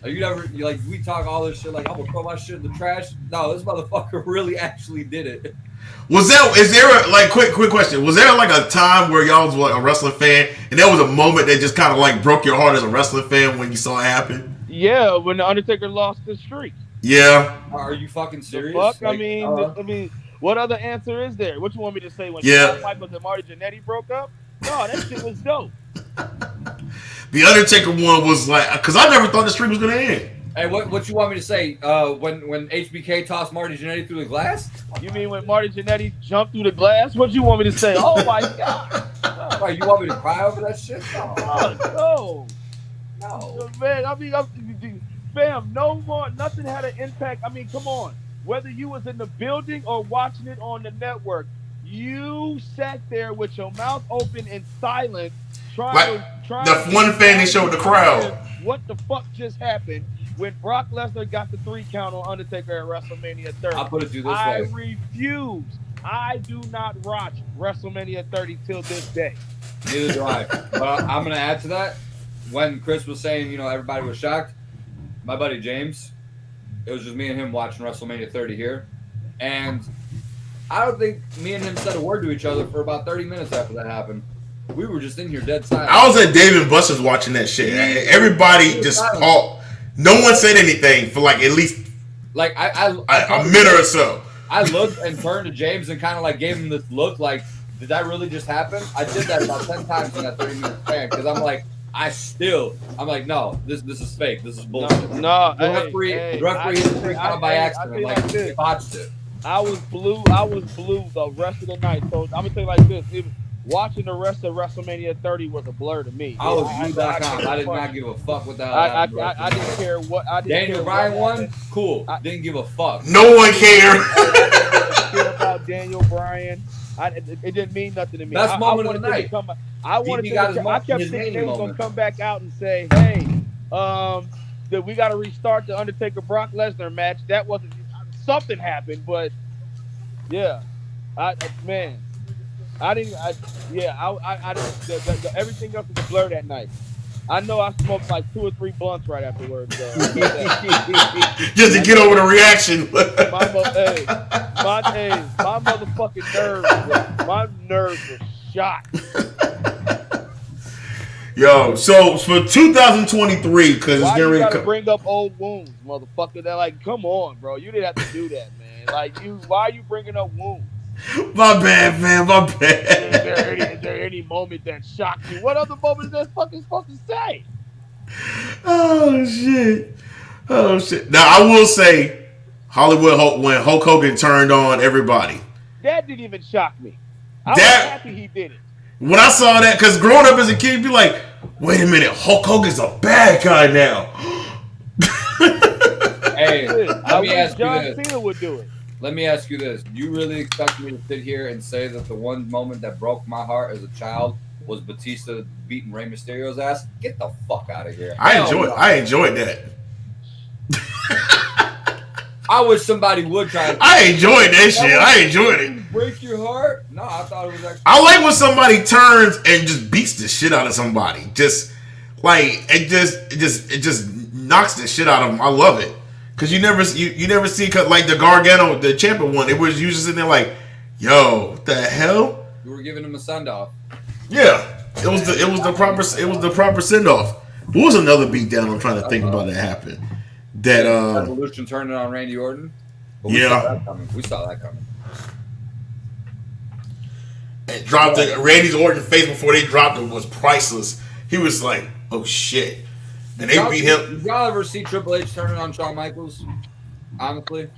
We talk all this shit like I'm gonna throw my shit in the trash. No, this motherfucker really actually did it. Quick question. Was there a time where y'all was a wrestling fan and there was a moment that just kind of broke your heart as a wrestling fan when you saw it happen? Yeah, when the Undertaker lost the streak. Yeah. Are you fucking serious? Fuck? I mean, what other answer is there? What you want me to say when Shawn Michaels and Marty Jannetty broke up? No, that shit was dope. The Undertaker one was because I never thought the streak was gonna end. Hey, what you want me to say? When HBK tossed Marty Jannetty through the glass? You mean when Marty Jannetty jumped through the glass? What you want me to say? Oh my God! Why, you want me to cry over that shit? No. No. Man, fam, no more. Nothing had an impact. I mean, come on. Whether you was in the building or watching it on the network, you sat there with your mouth open in silence, trying the one fan they showed the crowd. What the fuck just happened when Brock Lesnar got the 3 count on Undertaker at WrestleMania 30? I'll put it to you this I way. refuse. I do not watch WrestleMania 30 till this day. Neither do I. But I'm going to add to that. When Chris was saying, everybody was shocked, my buddy James, it was just me and him watching WrestleMania 30 here. And I don't think me and him said a word to each other for about 30 minutes after that happened. We were just in here dead silent. I was at Dave & Buster's watching that shit. Everybody just talked. No one said anything for like at least like a minute or so. I looked and turned to James and kind of like gave him this look like, did that really just happen? I did that about 10 times in that 30-minute span because I'm like, no, this is fake. This is bullshit. No, the referee hit the 3 count by accident. Like he botched it. I was blue the rest of the night. So I'm gonna tell you like this: watching the rest of WrestleMania 30 was a blur to me. I was blue.com. I did not give a fuck what that. I didn't care what. Daniel Bryan won. Cool. Didn't give a fuck. No one cared. I didn't care about Daniel Bryan. It didn't mean nothing to me. Best moment of the night. I kept thinking they was gonna come back out and say, "Hey, that we got to restart the Undertaker Brock Lesnar match." That wasn't something happened, but yeah, everything else was a blur that night. I know I smoked like 2 or 3 blunts right afterwards. Just to get over the reaction. My motherfucking nerves were shot. Yo, so for 2023, because why you gotta bring up old wounds, motherfucker? They're like, come on, bro, you didn't have to do that, man. Like, why are you bringing up wounds? My bad, man. My bad. Is there any moment that shocked you? What other moment is that fucking supposed to say? Oh shit! Now I will say, Hollywood Hulk, when Hulk Hogan turned on everybody, that didn't even shock me. I was happy he did it. When I saw that, because growing up as a kid, you'd be like, wait a minute, Hulk Hogan's a bad guy now. Hey, let me ask you this. John Cena would do it. Let me ask you this. Do you really expect me to sit here and say that the one moment that broke my heart as a child was Batista beating Rey Mysterio's ass? Get the fuck out of here. I enjoyed that. I wish somebody would try. I enjoyed that shit. I enjoyed it. Break your heart? No, I thought it was actually. I like when somebody turns and just beats the shit out of somebody. Just like it just knocks the shit out of them. I love it because you never see like the Gargano, the champion one. It was usually sitting there like, yo, what the hell? You were giving him a send off. Yeah, it was the proper send off. What was another beatdown I'm trying to think about that happened? That Revolution turning on Randy Orton. But we saw that coming. And dropped Randy's Orton face before they dropped him was priceless. He was like, oh shit. And they beat him. Did y'all ever see Triple H turning on Shawn Michaels? Honestly.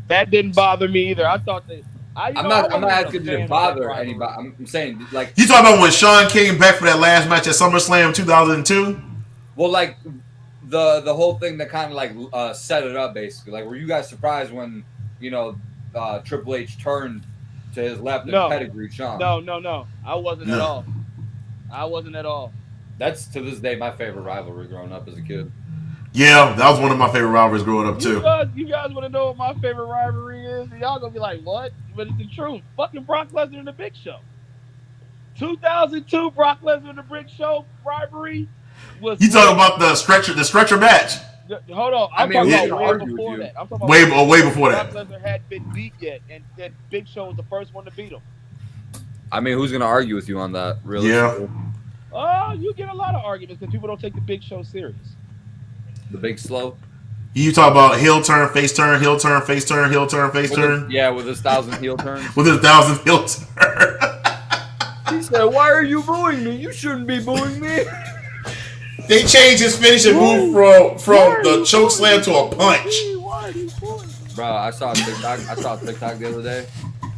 That didn't bother me either. I thought that I'm not asking you to bother anybody. I'm saying like you talking about when Shawn came back for that last match at SummerSlam 2002? Well, like the whole thing that kind of like set it up basically. Like, were you guys surprised when Triple H turned to his left and pedigreed Shawn? No. I wasn't at all. That's to this day my favorite rivalry growing up as a kid. Yeah, that was one of my favorite rivalries growing up too. You guys want to know what my favorite rivalry is? Y'all gonna be like, what? But it's the truth. Fucking Brock Lesnar and the Big Show. 2002 Brock Lesnar and the Big Show rivalry was. You talking about the stretcher match? Hold on, I'm talking about way before that. I'm talking about way before that. Brock Lesnar hadn't been beat yet, and Big Show was the first one to beat him. I mean, who's gonna argue with you on that? Really? Yeah. Oh, you get a lot of arguments because people don't take the Big Show serious. The Big Slow. You talk about heel turn, face turn, heel turn, face turn, heel turn, face turn. Yeah, with his 1,000 heel turns. With his 1,000 heel turn. He said, "Why are you booing me? You shouldn't be booing me." They changed his finishing move from the choke slam to a punch. Bro, I saw a TikTok the other day,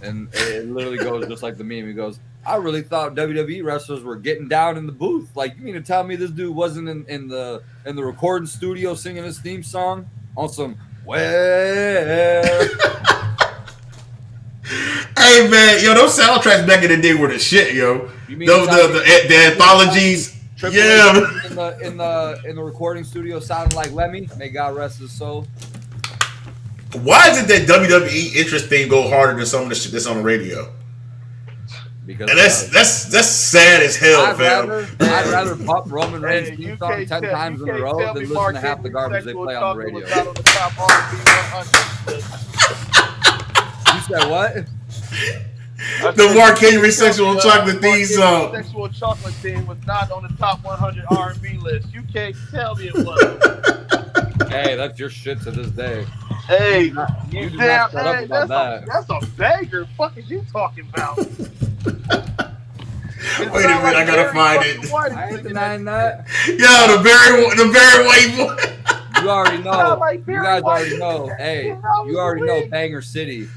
and it literally goes just like the meme. It goes, I really thought WWE wrestlers were getting down in the booth. Like, you mean to tell me this dude wasn't in the recording studio singing his theme song on some well? Hey man, yo, those soundtracks back in the day were the shit, yo. You mean the anthologies? Yeah. In the recording studio sounding like Lemmy. May God rest his soul. Why is it that WWE interest thing go harder than some of the shit that's on the radio? Because and that's sad as hell, fam. I'd rather pop Roman Reigns' theme song 10 times in a row than listen to half the garbage they play on the radio. You said what? The Mark Henry sexual chocolate theme song. Sexual chocolate theme was not on the top 100 R&B list. You can't tell me it was. Hey, that's your shit to this day. Hey, you damn, hey, that's a banger. Fuck is you talking about? Wait a minute, I gotta find it. I ain't denying that. Yo, the Barry White boy. You already know. You guys already know. Hey, you already know Banger City.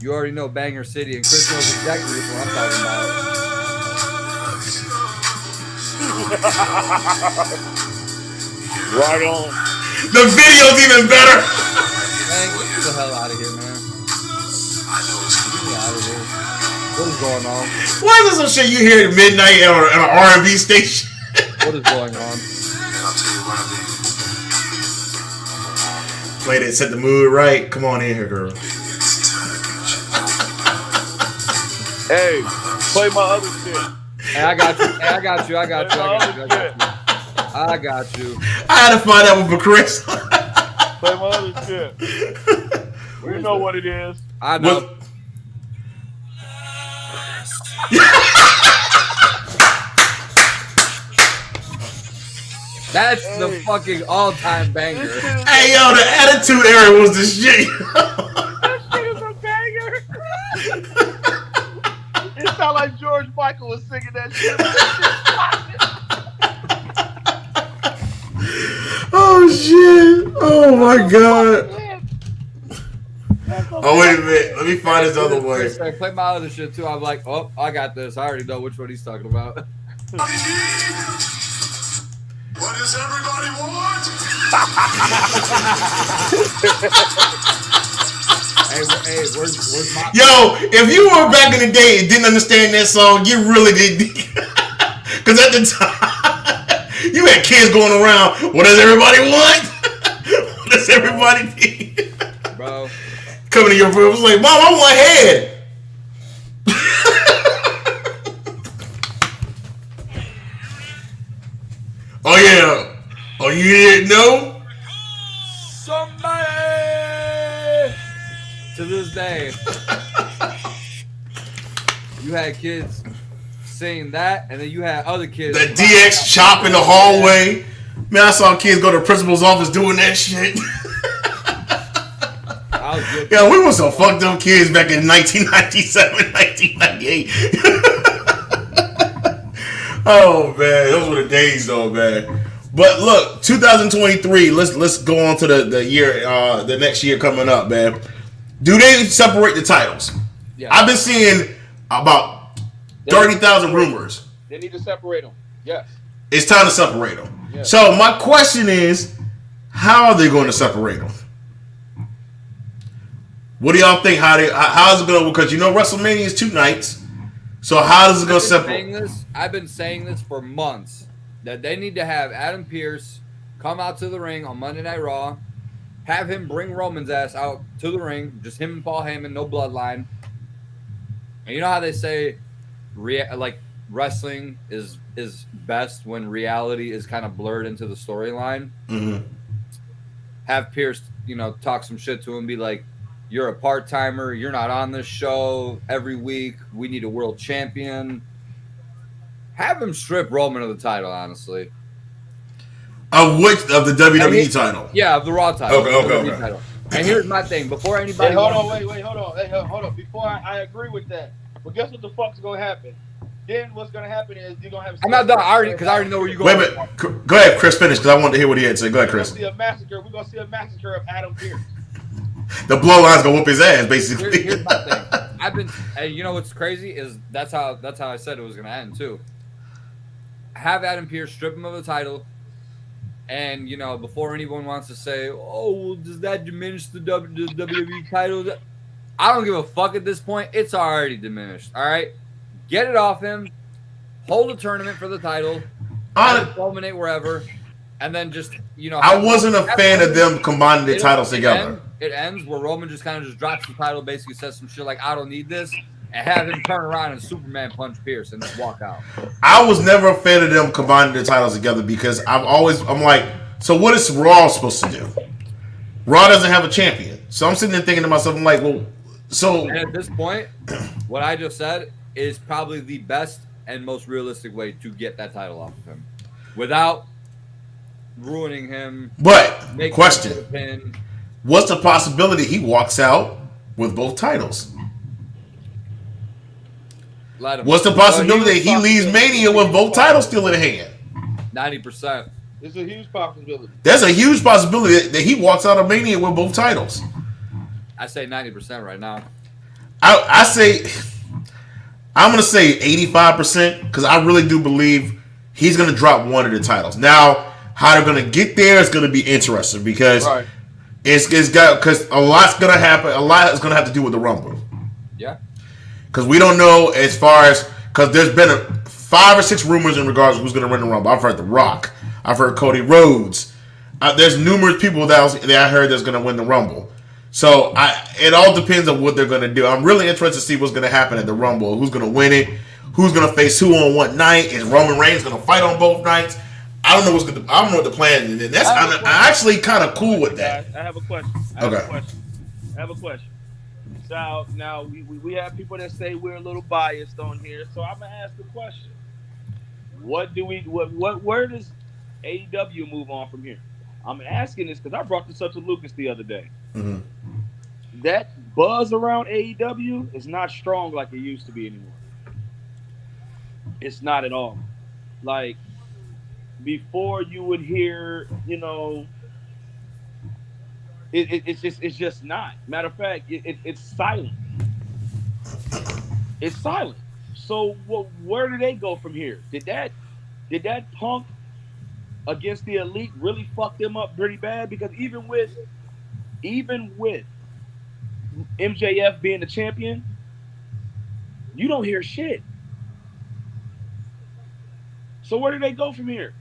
You already know Banger City, and Chris knows exactly what I'm talking about. Right on. The video's even better. Man, get the hell out of here, man. Get me out of here. What is going on? Why is this some shit you hear at midnight on an R&B station? What is going on? Play that, set the mood right. Come on in here, girl. Hey, play my other shit. Hey, I got you. Hey, I got you. I had to find that one for Chris. Play my other shit. You know what it is. I know. That's the fucking all-time banger. Hey, yo, the Attitude Era was the shit. That shit is a banger. It sounded like George Michael was singing that shit. Oh, shit. Oh, my God. Oh, wait a minute. Let me find this other one. Play my other shit, too. I'm like, oh, I got this. I already know which one he's talking about. What does everybody want? Hey, where's my... Yo, if you were back in the day and didn't understand that song, you really didn't. Because at the time, you had kids going around, what does everybody want? What does everybody need? Bro. Coming to your room, was like, Mom, I want head. Oh, yeah. Oh, you didn't know? Somebody! To this day, you had kids saying that, and then you had other kids. That DX chop in the hallway. Man, I saw kids go to the principal's office doing that shit. Yeah, we were some fucked up kids back in 1997, 1998. Oh man, those were the days though, man. But look, 2023. Let's go on to the year, the next year coming up, man. Do they separate the titles? Yeah. I've been seeing about 30,000 rumors. They need to separate them. Yes. It's time to separate them. Yes. So my question is, how are they going to separate them? What do y'all think? How is it going to? Because you know WrestleMania is 2 nights. So how does it go separate? I've been saying this for months, that they need to have Adam Pearce come out to the ring on Monday Night Raw, have him bring Roman's ass out to the ring, just him and Paul Heyman, no bloodline. And you know how they say, like wrestling is best when reality is kind of blurred into the storyline. Mm-hmm. Have Pearce, talk some shit to him, be like, "You're a part-timer. You're not on this show every week. We need a world champion." Have him strip Roman of the title, honestly. Of the WWE title? Yeah, of the Raw title. Okay. Title. And here's my thing. Before anybody... Hold on. Before I agree with that. But guess what the fuck's going to happen? then what's gonna happen is you're gonna have. I'm not done. I already know where you're Wait going. a minute. Go ahead, Chris. Finish because I wanted to hear what he had to say. Go ahead, We're Chris. gonna see a massacre. We're gonna see a massacre of Adam Pearce. The bloodline's gonna whoop his ass, basically. Here's my thing. And you know what's crazy is that's how I said it was gonna end too. Have Adam Pearce strip him of the title, and you know before anyone wants to say, "Oh, well, does that diminish the WWE title?" I don't give a fuck at this point. It's already diminished. All right, get it off him. Hold a tournament for the title. Culminate wherever, and then just I wasn't a fan of them combining the titles together. It ends where Roman just kind of just drops the title, basically says some shit like "I don't need this," and have him turn around and Superman punch Pierce and just walk out. I was never a fan of them combining the titles together because I'm like, so what is Raw supposed to do? Raw doesn't have a champion, so I'm sitting there thinking to myself, I'm like, well, so. And at this point, what I just said is probably the best and most realistic way to get that title off of him without ruining him. But question. What's the possibility he walks out with both titles? What's the possibility that he leaves Mania with both titles still in hand? 90%. It's a huge possibility. There's a huge possibility that he walks out of Mania with both titles. I say 90% right now. I say I'm going to say 85% because I really do believe he's going to drop one of the titles. Now, how they're going to get there is going to be interesting because because a lot's going to happen. A lot is going to have to do with the Rumble. Yeah. Because we don't know as far as because there's been 5 or 6 rumors in regards to who's going to win the Rumble. I've heard The Rock. I've heard Cody Rhodes. There's numerous people that I heard that's going to win the Rumble. So it all depends on what they're going to do. I'm really interested to see what's going to happen at the Rumble. Who's going to win it? Who's going to face who on what night? Is Roman Reigns going to fight on both nights? I don't know what's going to. I don't know what the plan is. And I'm actually kind of cool with that. I have a question. I have a question. So now we have people that say we're a little biased on here. So I'm gonna ask the question: where does AEW move on from here? I'm asking this because I brought this up to Lucas the other day. Mm-hmm. That buzz around AEW is not strong like it used to be anymore. It's not at all. Like before, you would hear, it's just not. Matter of fact, it's silent. It's silent. So where do they go from here? Did that Punk against the Elite really fuck them up pretty bad? Because even with MJF being the champion, you don't hear shit. So where do they go from here?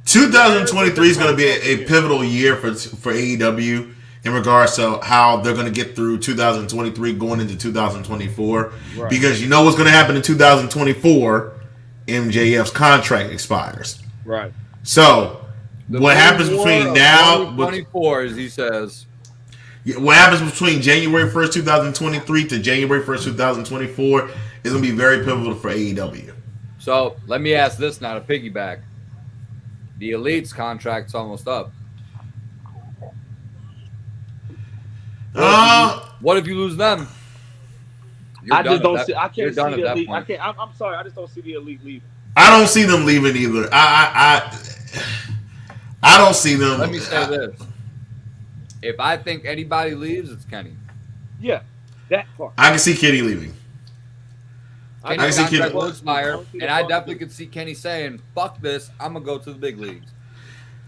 2023 is going to be a pivotal year for AEW in regards to how they're going to get through 2023 going into 2024. Right. Because you know what's going to happen in 2024? MJF's contract expires. Right. So what happens between now 2024, as he says. What happens between January 1st, 2023 to January 1st, 2024 is going to be very pivotal for AEW. So let me ask this now to piggyback. The Elite's contract's almost up. What if you lose them? I just don't see. I can't see the Elite. I'm sorry. I just don't see the Elite leaving. I don't see them leaving either. I don't see them. Let me say this: if I think anybody leaves, it's Kenny. Yeah, that part. I can see Kenny leaving. Kenny's contract will expire, and I definitely could see Kenny saying, "Fuck this! I'm gonna go to the big leagues."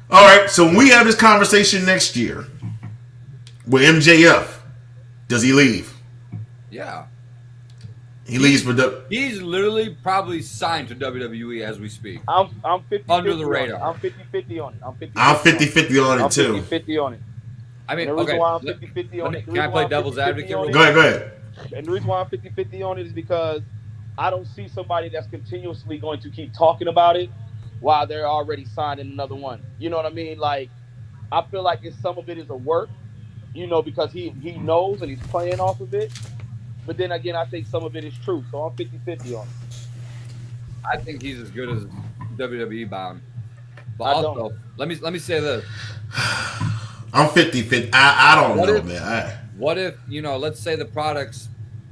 All right, so when we have this conversation next year with MJF, does he leave? Yeah, he leaves for He's literally probably signed to WWE as we speak. I'm 50 under the radar. I'm 50-50 on it. I'm 50-50 on it too. I'm 50-50 on it. I mean, the reason why I'm 50-50 on it. Can I play devil's advocate? Go ahead. And the reason why I'm 50-50 on it is because I don't see somebody that's continuously going to keep talking about it while they're already signing another one. You know what I mean? Like, I feel like some of it is a work, because he knows and he's playing off of it. But then again, I think some of it is true. So I'm 50-50 on it. I think he's as good as WWE bound. But I also, let me say this. I'm 50-50. I don't know, man. What if, let's say the product's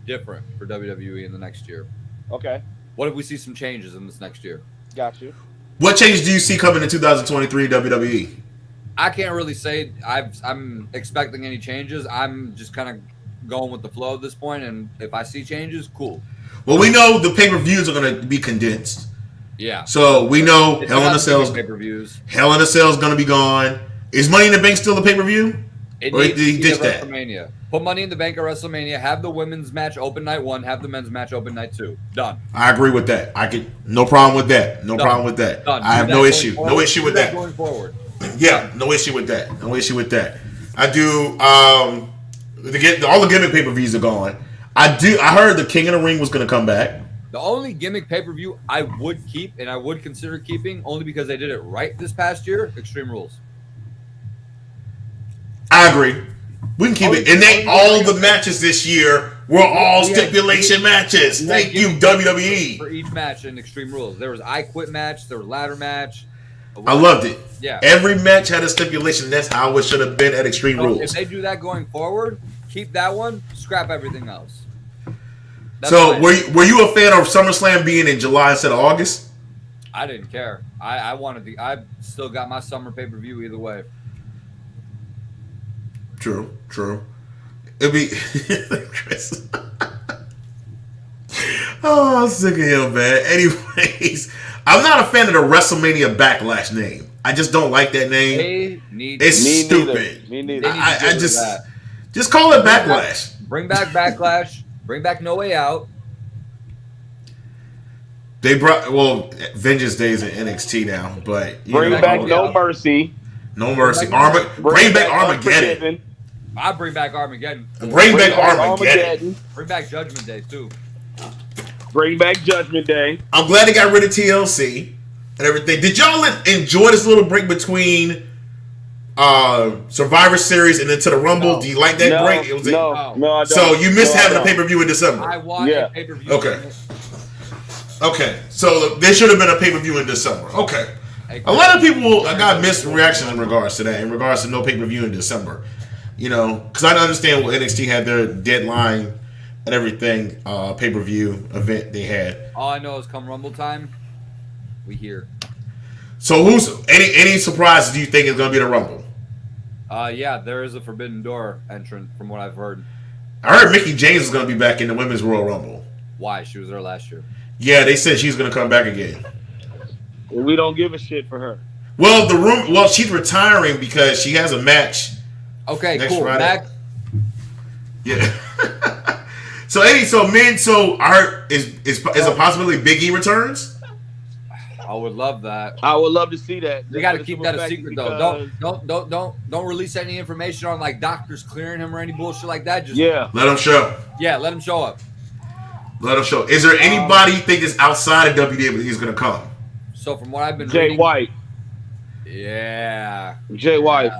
different for WWE in the next year. Okay, What if we see some changes in this next year? got you. What changes do you see coming in 2023 WWE? I can't really say I'm expecting any changes. I'm just kind of going with the flow at this point, and if I see changes, cool. Well, we know the pay-per-views are going to be condensed. Yeah. So we know It's Hell in a not Cell's pay-per-views. Hell in a Cell's going to be gone. Is Money in the Bank still a pay-per-view? It Or needs did he to be ditch at that? WrestleMania. Put Money in the Bank at WrestleMania. Have the women's match open night 1. Have the men's match open night 2. Done. I agree with that. No problem with that. No Done. problem with that. Done. I have Do no that issue. going No forward. issue Do with that. going forward. Yeah, no issue with that. No issue with that. I do. All the gimmick pay-per-views are gone. I heard the King of the Ring was going to come back. The only gimmick pay-per-view I would keep and I would consider keeping, only because they did it right this past year, Extreme Rules. I agree. We can keep it. And all the matches this year were all stipulation matches. Thank you, WWE. For each match in Extreme Rules. There was I Quit match, there was ladder match. I loved it. Yeah. Every match had a stipulation. That's how it should have been at Extreme So Rules. if they do that going forward, keep that one, scrap everything else. That's So fine. were you a fan of SummerSlam being in July instead of August? I didn't care. I still got my summer pay-per-view either way. True. It'd be Chris. Oh, I'm sick of him, man. Anyways, I'm not a fan of the WrestleMania Backlash name. I just don't like that name. They need It's Me stupid. neither. Me neither. They need to I get rid of just that. just call it Backlash. Bring back Backlash. Bring back No Way Out. They brought Vengeance Day is in NXT now, but Bring know, back yeah. No Mercy. No Mercy. Bring Bring back Armageddon. Unforgiven. I bring back Armageddon. Bring back Armageddon. Bring back Judgment Day too. Bring back Judgment Day. I'm glad they got rid of TLC and everything. Did y'all enjoy this little break between Survivor Series and into the Rumble? No. Do you like that No, break? It was no, I don't. So you missed No, I having a don't. pay-per-view in December. I want Yeah. a pay-per-view. Okay. Okay, so there should have been a pay-per-view in December. Okay. Hey, A lot of people got mixed reaction in regards to that, in regards to no pay-per-view in December. You know, because I understand what NXT had their deadline and everything, pay-per-view event they had. All I know is come Rumble time, we here. So who's any surprises do you think is going to be the Rumble? Yeah, there is a Forbidden Door entrant from what I've heard. I heard Mickie James is going to be back in the Women's Royal Rumble. Why? She was there last year. Yeah, they said she's going to come back again. We don't give a shit for her. Well, she's retiring because she has a match. Okay, Next cool. Friday. Mac, Yeah. So I heard is a possibility Big E returns? I would love that. I would love to see that. They got to Just keep for the that a fact secret because- though. Don't release any information on like doctors clearing him or any bullshit like that. Just Yeah. Let him show. yeah, let him show up. Let him show. Is there anybody you think is outside of WWE he's going to come? So from what I've been Jay reading, White. yeah, Jay White.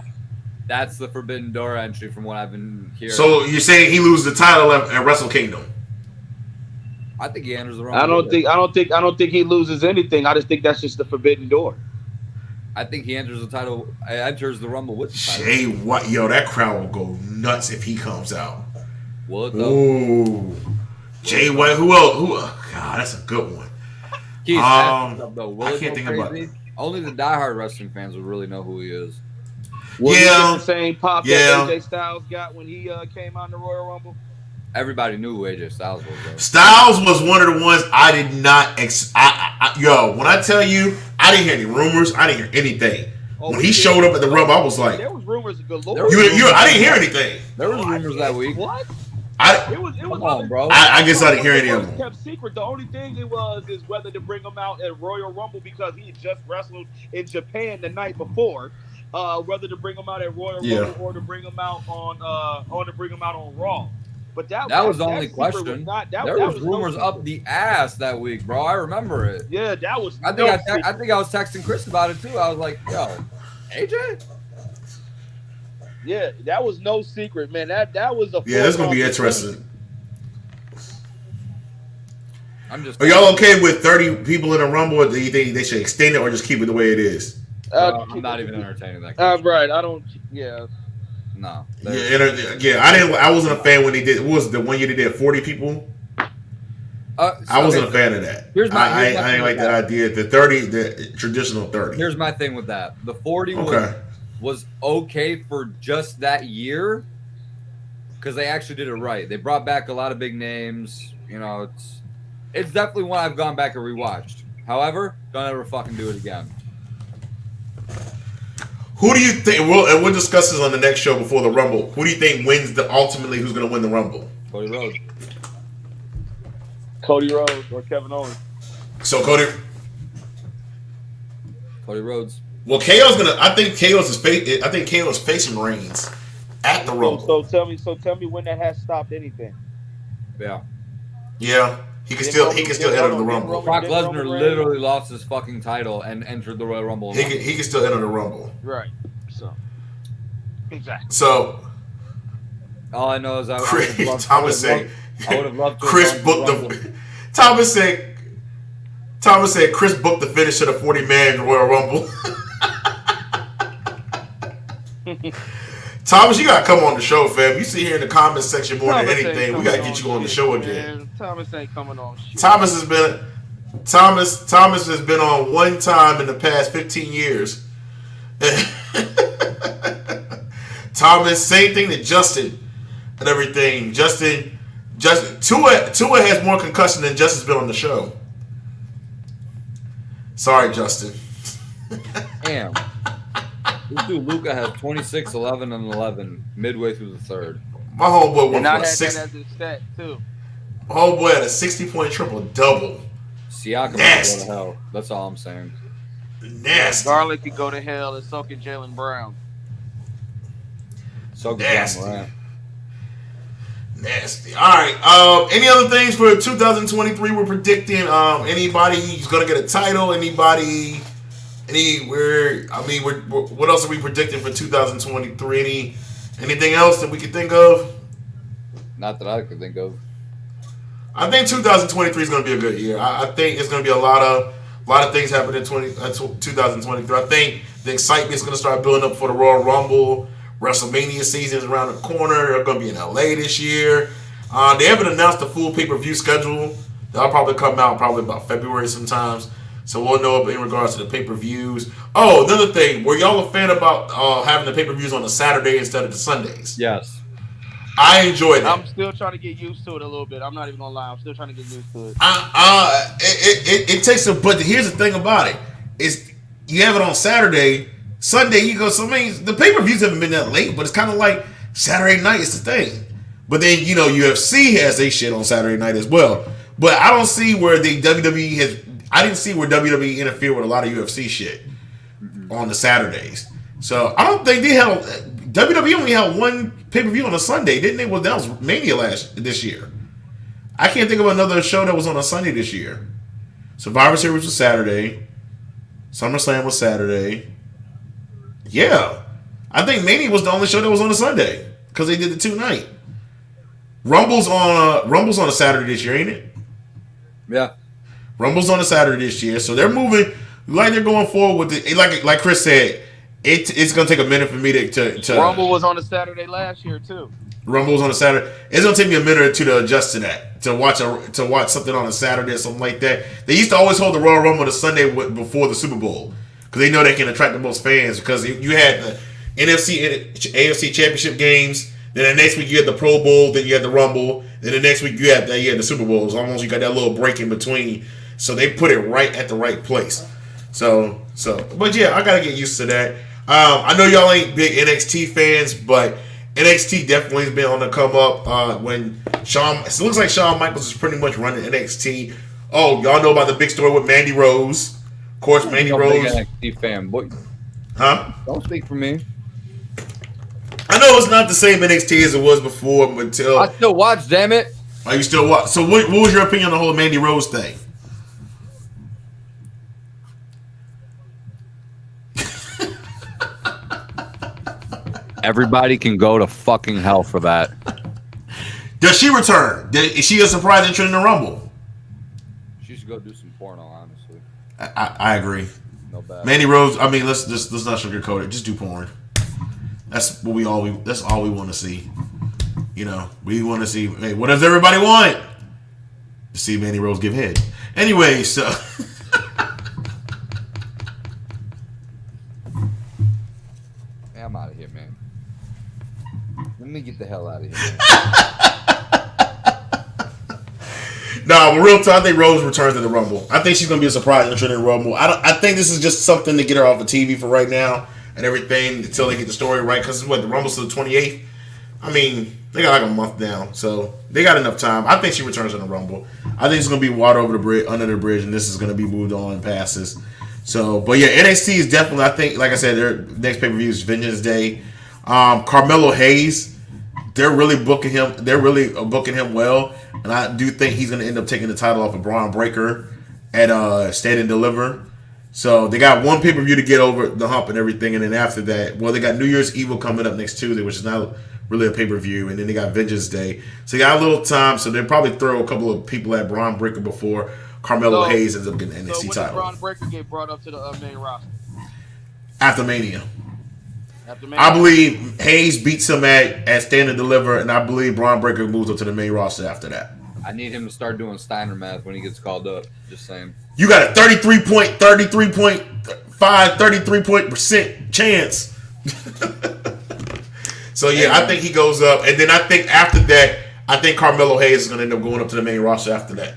that's the Forbidden Door entry from what I've been hearing. So you're saying he loses the title at Wrestle Kingdom? I think he enters the wrong. I don't think he loses anything. I just think that's just the Forbidden Door. I think he enters the title. Enters the Rumble with the title. Jay White, yo, that crowd will go nuts if he comes out. Will it though? Ooh, Jay White. Who else? God, that's a good one. Keith, though, will I it can't go think about crazy? Only the diehard wrestling fans would really know who he is. Will he Yeah. get the same pop Yeah. that AJ Styles got when he came out in the Royal Rumble? Everybody knew who AJ Styles was. Though. Styles was one of the ones I did not. Yo, when I tell you, I didn't hear any rumors. I didn't hear anything. Oh, When we he did. showed up at the Rumble, I was like, There was rumors galore. There was I didn't hear anything. There was rumors that week. What? I It was Come on, bro. guess I didn't hear any of It them. was kept secret. The only thing it was is whether to bring him out at Royal Rumble because he had just wrestled in Japan the night before. Whether to bring him out at Royal Yeah. Rumble or to bring him out on Raw. But that was the only secret was question. not- There that was no rumors secret. up the ass that week, bro. I remember it. Yeah, that was. I think I think I was texting Chris about it too. I was like, "Yo, AJ." Yeah, that was no secret, man. That was a. Yeah, that's gonna be foregone interesting. I'm just. Are y'all okay with 30 people in a Rumble? Or do you think they should extend it or just keep it the way it is? I'm not even entertaining that. Right, I don't. Yeah. No. Yeah, I wasn't a fan when they did. What was it, the one year they did 40 people? I wasn't a fan of that. Here's my I thing ain't with like that idea. The 30, the traditional 30. Here's my thing with that. The 40 was okay for just that year because they actually did it right. They brought back a lot of big names. You know, it's definitely one I've gone back and rewatched. However, don't ever fucking do it again. Who do you think? We'll discuss this on the next show before the Rumble. Who do you think wins ultimately? Who's going to win the Rumble? Cody Rhodes. Cody Rhodes or Kevin Owens. So Cody Rhodes. Well, KO's gonna. I think KO's facing Reigns at the Rumble. So tell me when that has stopped anything. Yeah. Yeah, he can still enter the Rumble. Brock Lesnar literally lost his fucking title and entered the Royal Rumble. He can still enter the Rumble. Right. So. Exactly. So. All I know is I would have loved to. Chris booked the. Thomas said Chris booked the finish of the 40-man Royal Rumble. Thomas, you gotta come on the show, fam. You sit here in the comments section more than anything. We gotta get you on the show again. Man. Thomas ain't coming on shit. Thomas has been on one time in the past 15 years. Thomas, same thing to Justin and everything. Justin, Tua has more concussion than Justin's been on the show. Sorry, Justin. Damn. This dude Luca has 26, 11, and 11 midway through the third. My homeboy went for a that as his stat too. My homeboy had a 60-point triple-double. Siakam could go to hell. That's all I'm saying. Nasty. Garlic could go to hell, and so could Jaylen Brown. So good. Nasty. Nasty. All right. Any other things for 2023 we're predicting? Anybody who's going to get a title? Anybody? What else are we predicting for 2023? Anything else that we can think of? Not that I could think of. I think 2023 is going to be a good year. I think it's going to be a lot of things happening in 2023. I think the excitement is going to start building up for the Royal Rumble. WrestleMania season is around the corner. They're going to be in LA this year. They haven't announced the full pay-per-view schedule. That'll probably come out about February sometimes. So we'll know in regards to the pay-per-views. Oh, another thing. Were y'all a fan about having the pay-per-views on a Saturday instead of the Sundays? Yes. I enjoyed that. I'm still trying to get used to it a little bit. I'm not even going to lie. I'm still trying to get used to it. It takes a... But here's the thing about it. Is you have it on Saturday... Sunday, you go. So I mean, the pay-per-views haven't been that late, but it's kind of like Saturday night is the thing. But then UFC has their shit on Saturday night as well. But I don't see where the WWE has. I didn't see where WWE interfered with a lot of UFC shit on the Saturdays. So I don't think they had. WWE only had one pay-per-view on a Sunday, didn't they? Well, that was Mania this year. I can't think of another show that was on a Sunday this year. Survivor Series was Saturday. SummerSlam was Saturday. Yeah, I think Mania was the only show that was on a Sunday because they did the 2-night. Rumble's on a Saturday this year, ain't it? Yeah, Rumble's on a Saturday this year, so they're moving like they're going forward with it. Like Chris said, it's gonna take a minute for me to. Rumble was on a Saturday last year too. Rumble was on a Saturday. It's gonna take me a minute or two to adjust to that. To watch something on a Saturday or something like that. They used to always hold the Royal Rumble the Sunday before the Super Bowl. Because they know they can attract the most fans. Because you had the NFC and AFC championship games. Then the next week you had the Pro Bowl. Then you had the Rumble. Then the next week you had the Super Bowl. It's almost you got that little break in between. So they put it right at the right place. But yeah, I gotta get used to that. I know y'all ain't big NXT fans, but NXT definitely has been on the come up. It looks like Shawn Michaels is pretty much running NXT. Oh, y'all know about the big story with Mandy Rose. Of course, Mandy Rose. NXT fan, boy. Huh? Don't speak for me. I know it's not the same NXT as it was before, but until I still watch. Damn it! Oh, you still watch? So, what was your opinion on the whole Mandy Rose thing? Everybody can go to fucking hell for that. Does she return? Is she a surprise entrant in the Rumble? She should go do some porno, honestly. I agree. No bad. Mandy Rose. I mean, let's not sugarcoat it. Just do porn. That's what that's all we want to see. We want to see. Hey, what does everybody want? to see Mandy Rose give head. Anyway, so I'm out of here, man. Let me get the hell out of here, man. Nah, but real time, I think Rose returns to the Rumble. I think she's gonna be a surprise entrant in the Rumble. I think this is just something to get her off the TV for right now and everything until they get the story right. Because what, the Rumble's to the 28th. I mean, they got like a month down, so they got enough time. I think she returns in the Rumble. I think it's gonna be water over the bridge, under the bridge, and this is gonna be moved on past this. So, but yeah, NXT is definitely. I think, like I said, their next pay per view is Vengeance Day. Carmelo Hayes, they're really booking him. They're really booking him well. And I do think he's going to end up taking the title off of Braun Breaker at Stand and Deliver. So they got one pay-per-view to get over the hump and everything. And then after that, well, they got New Year's Evil coming up next Tuesday, which is not really a pay-per-view. And then they got Vengeance Day. So they got a little time. So they'll probably throw a couple of people at Braun Breaker before Carmelo Hayes ends up getting the NXT so when title. did Braun Breaker get brought up to the main roster? After Mania. I believe Hayes beats him at Stand and Deliver, and I believe Braun Breaker moves up to the main roster after that. I need him to start doing Steiner math when he gets called up. Just saying. You got a 33% chance. So yeah, I think he goes up, and then I think after that, I think Carmelo Hayes is going to end up going up to the main roster after that.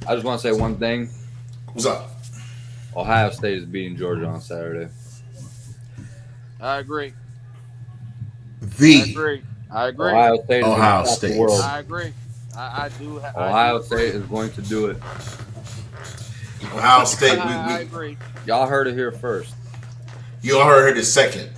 I just want to say one thing. What's up? Ohio State is beating Georgia on Saturday. I agree. I agree. Ohio State is Ohio going to top State. the world. I agree. I do. Ohio State is going to do it. Ohio State. I agree. Y'all heard it here first. You all heard it second.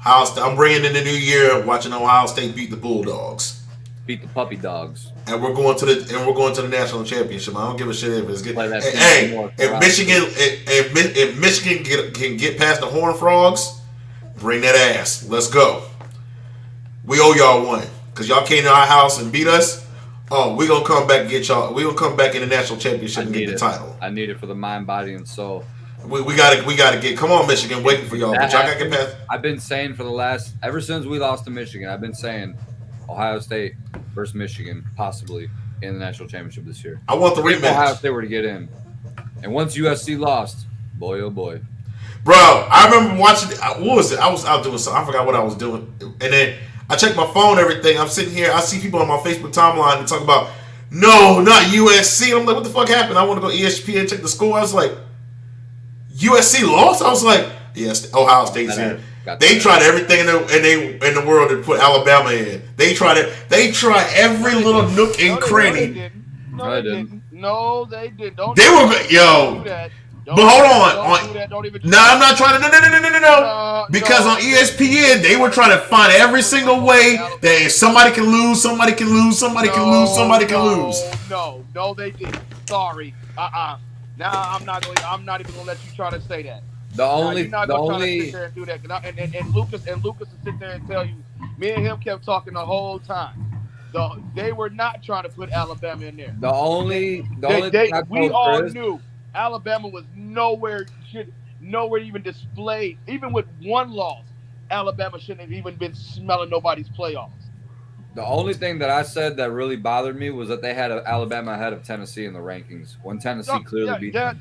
Ohio State, I'm bringing in the new year, watching Ohio State beat the Bulldogs. Beat the puppy dogs. And we're going to the national championship. I don't give a shit if it's good. Hey, if Michigan can get past the Horned Frogs, bring that ass. Let's go. We owe y'all one because y'all came to our house and beat us. Oh, we're gonna come back and get y'all. We're gonna come back in the national championship and get the title. I need it for the mind, body, and soul. We gotta get. Come on, Michigan, waiting for y'all. But y'all gotta get past. I've been saying ever since we lost to Michigan, I've been saying Ohio State versus Michigan possibly in the national championship this year. I want the If Ohio rematch. State were to get in, and once USC lost, boy oh boy. Bro, I remember watching. What was it? I was out doing something. I forgot what I was doing, and then I checked my phone. Everything. I'm sitting here. I see people on my Facebook timeline and talk about, no, not USC. I'm like, what the fuck happened? I want to go ESPN and check the score. I was like, USC lost. I was like, yes, Ohio State's in. They tried everything in the world to put Alabama in. They tried every little nook and cranny. No, they didn't. No, they did. Don't. They were yo. Do that. But hold on. Don't do that. Don't even. No, I'm not trying to. No. Because on ESPN, they were trying to find every single way that if somebody can lose, somebody can lose, somebody can lose, somebody can lose. No, they didn't. Sorry. Now I'm not even gonna let you try to say that. Try to sit there and do that. And Lucas will sit there and tell you, me and him kept talking the whole time. They were not trying to put Alabama in there. We all knew Alabama was nowhere even displayed. Even with one loss, Alabama shouldn't have even been smelling nobody's playoffs. The only thing that I said that really bothered me was that they had Alabama ahead of Tennessee in the rankings when Tennessee clearly beat them.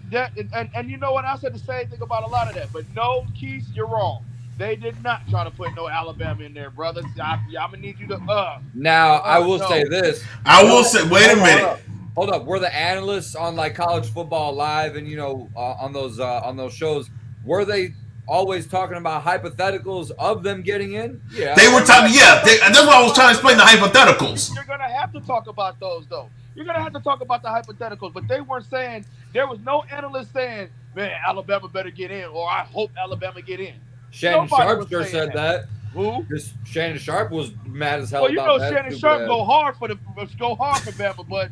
And you know what? I said the same thing about a lot of that. But no, Keith, you're wrong. They did not try to put no Alabama in there, brother. I'm gonna need you to. Now I will say this. I will say. Wait a minute. Hold up. Were the analysts on like College Football Live and on those shows? Were they always talking about hypotheticals of them getting in? Yeah, they were talking. Yeah, that's what I was trying to explain. The hypotheticals. You're gonna have to talk about those though. You're gonna have to talk about the hypotheticals, but they weren't saying. There was no analyst saying, "Man, Alabama better get in," or "I hope Alabama get in." Shannon Sharp sure said that. Who? Because Shannon Sharp was mad as hell. Well, you know Shannon Sharp go hard for Bama, but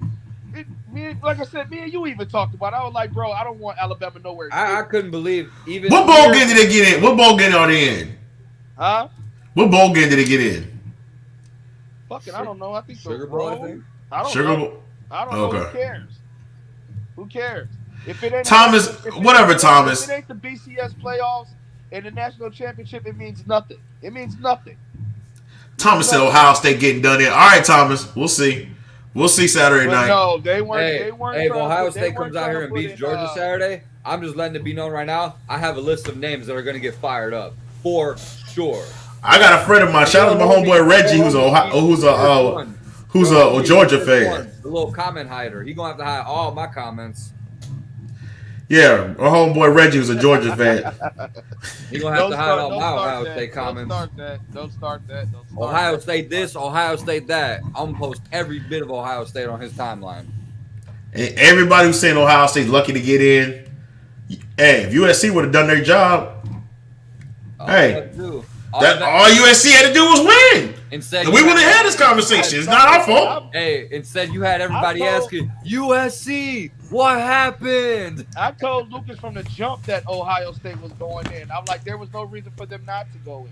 like I said, me and you even talked about it. I was like, bro, I don't want Alabama nowhere. I couldn't believe even. What bowl game did they get in? What bowl game are they in? Huh? What bowl game did they get in? Fucking, I don't know. I think Sugar Bowl. I think. I don't Sugar know. Bowl. I don't know. Who cares? Who cares? If it ain't Thomas, whatever, Thomas. If it ain't the BCS playoffs and the national championship, it means nothing. It means nothing. Thomas said Ohio State getting done in. All right, Thomas. We'll see. We'll see Saturday But night. no, they weren't. Hey, They weren't. if trying to Ohio put- they State weren't comes out trying here to and put beats in, Georgia Saturday, I'm just letting it be known right now. I have a list of names that are going to get fired up for sure. I got a friend of mine. Shout out to my homeboy Reggie, who's a Georgia fan. The little comment hider. He gonna have to hide all my comments. Yeah, our homeboy Reggie was a Georgia fan. He gonna have to hide all my Ohio State comments. Don't start that. Ohio State this, Ohio State that. I'm gonna post every bit of Ohio State on his timeline. And everybody who's saying Ohio State's lucky to get in, hey, if USC would have done their job, all USC had to do was win. Instead, we wouldn't have had this conversation. It's not our fault. Hey, instead you had everybody asking, USC, what happened? I told Lucas from the jump that Ohio State was going in. I'm like, there was no reason for them not to go in.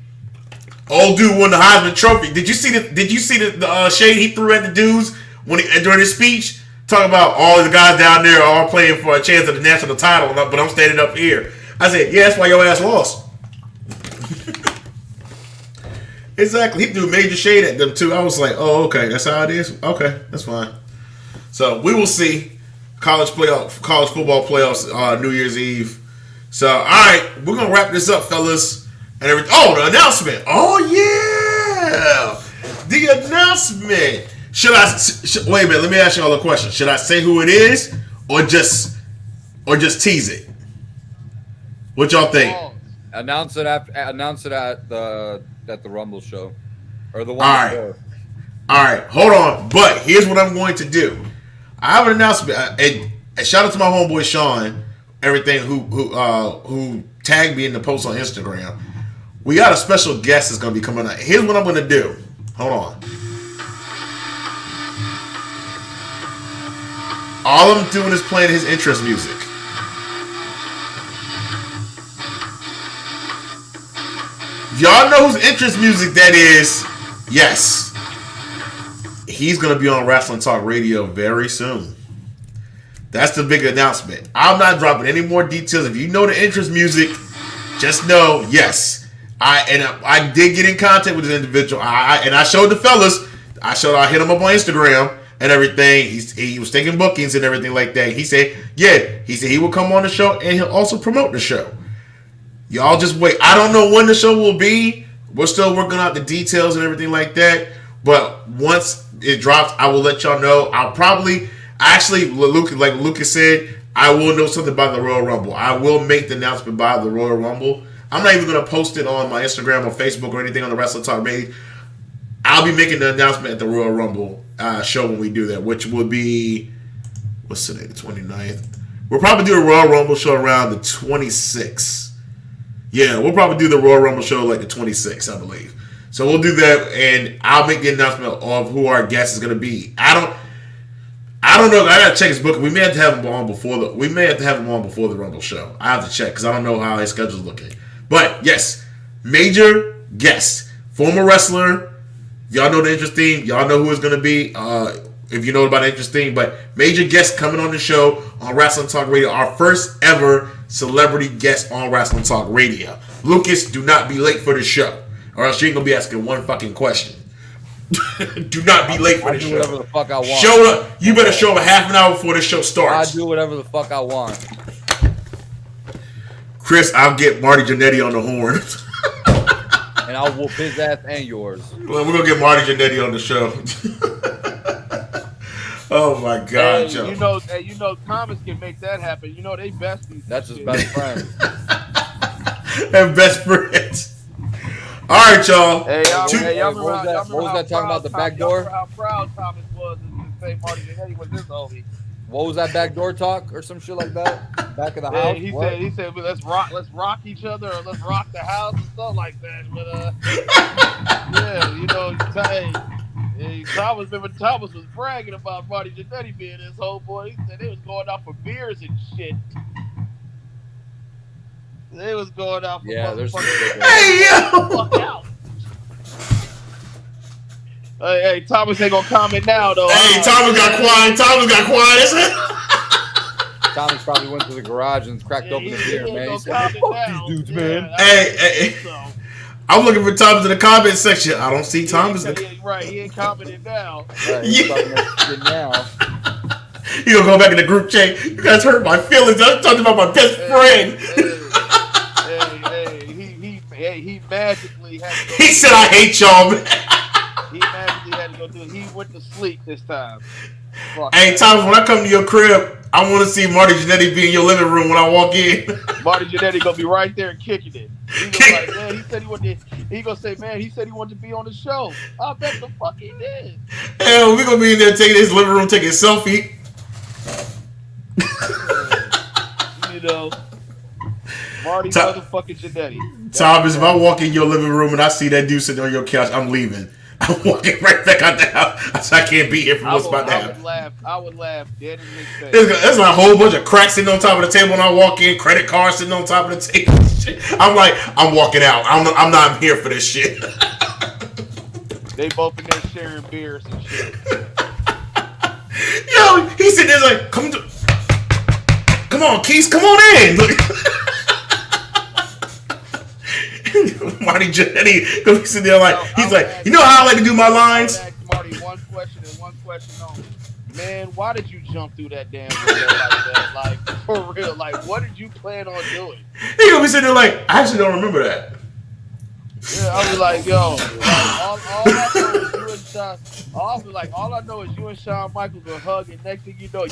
Old dude won the Heisman Trophy. Did you see the shade he threw at the dudes during his speech? Talking about all the guys down there are all playing for a chance at the national title, but I'm standing up here. I said, yeah, that's why your ass lost. Exactly. He threw major shade at them too. I was like, oh, okay, that's how it is. Okay, that's fine. So we will see college football playoffs New Year's Eve. So all right, we're gonna wrap this up, fellas. And everything. Oh, the announcement. Oh yeah, the announcement. Should I wait a minute? Let me ask you all a question. Should I say who it is, or just tease it? What y'all think? Announce it at the Rumble show, or the one. All right. Hold on. But here's what I'm going to do. I have an announcement. And shout out to my homeboy Sean, everything who tagged me in the post on Instagram. We got a special guest that's going to be coming out. Here's what I'm going to do. Hold on. All I'm doing is playing his interest music. Y'all know whose interest music that is? Yes. He's going to be on Wrestling Talk Radio very soon. That's the big announcement. I'm not dropping any more details. If you know the interest music, just know, yes. I did get in contact with this individual. I showed the fellas. I hit him up on Instagram and everything. He was taking bookings and everything like that. He said, he will come on the show and he'll also promote the show. Y'all just wait. I don't know when the show will be. We're still working out the details and everything like that. But once it drops, I will let y'all know. I'll probably, actually, like Lucas said, I will know something about the Royal Rumble. I will make the announcement by the Royal Rumble. I'm not even going to post it on my Instagram or Facebook or anything on the Wrestling Talk page. I'll be making the announcement at the Royal Rumble show when we do that, which will be, what's today, the 29th? We'll probably do a Royal Rumble show around the 26th. Yeah, we'll probably do the Royal Rumble show like the 26th, I believe. So we'll do that, and I'll make the announcement of who our guest is going to be. I don't know. I got to check his book. We may have to have him on before the Rumble show. I have to check because I don't know how his schedule's looking. But yes, major guest, former wrestler. Y'all know the interest theme. Y'all know who it's going to be. If you know about the interest theme, but major guest coming on the show on Wrestling Talk Radio. Our first ever celebrity guest on Wrestling Talk Radio. Lucas, do not be late for the show, or else you ain't gonna be asking one fucking question. Do not be late for the show. I do whatever the fuck I want. Show up. You better show up a half an hour before the show starts. I do whatever the fuck I want. Chris, I'll get Marty Jannetty on the horn. And I'll whoop his ass and yours. Well, we're gonna get Marty Jannetty on the show. Oh my God, Joe. You know, Thomas can make that happen. You know, they besties. That's his best friend. And best friends. All right, y'all. Hey, y'all what was that talking about the back door? How proud Thomas was to say Marty Jannetty was his homie. What was that back door talk or some shit like that? Back of the house? He said let's rock each other, or let's rock the house and stuff like that. But yeah, you know, Thomas was bragging about Marty Jannetty being his homeboy. He said they was going out for beers and shit. They was going out for there's some hey yo. Fuck out. Hey, Thomas ain't gonna comment now though. Hey, Thomas got quiet. Thomas probably went to the garage and cracked open a beer, man. He said, "Fuck these dudes, man." Hey. I'm looking for Thomas in the comment section. I don't see Thomas. Right, he ain't commenting now. Right, he's talking that shit now. He gonna go back in the group chat. You guys hurt my feelings. I'm talking about my best friend. He magically had to go. He said, "I hate y'all, man." He magically had to go do it. He went to sleep this time. Fuck Hey, that. Thomas, when I come to your crib, I want to see Marty Jannetty be in your living room when I walk in. Marty Jannetty gonna be right there kicking it. He's gonna be like, man, he said he wanted. He gonna say, man, he said he wanted to be on the show. I bet the fuck he did. Hell, we gonna be in there taking his living room, taking a selfie. You know, Marty motherfucking Jannetty. Thomas, if I walk in your living room and I see that dude sitting on your couch, I'm leaving. I'm walking right back out the house. I can't be here for what's about to happen. I would laugh dead in his face. There's a whole bunch of cracks sitting on top of the table when I walk in, credit cards sitting on top of the table. I'm like, I'm walking out. I'm not here for this shit. They both in there sharing beers and shit. Yo, he's sitting there like, come on, Keith, come on in. Look. Marty Jannetty gonna be sitting there like, he's like, you know how I like to do my lines? I would ask Marty one question and one question only. Man, why did you jump through that damn window like that? Like, for real, like, what did you plan on doing? He gonna be sitting there like, I actually don't remember that. Yeah, I was like, yo, like, all I know is you and Shawn. All I know is you and Shawn Michaels were hugging. Next thing you know,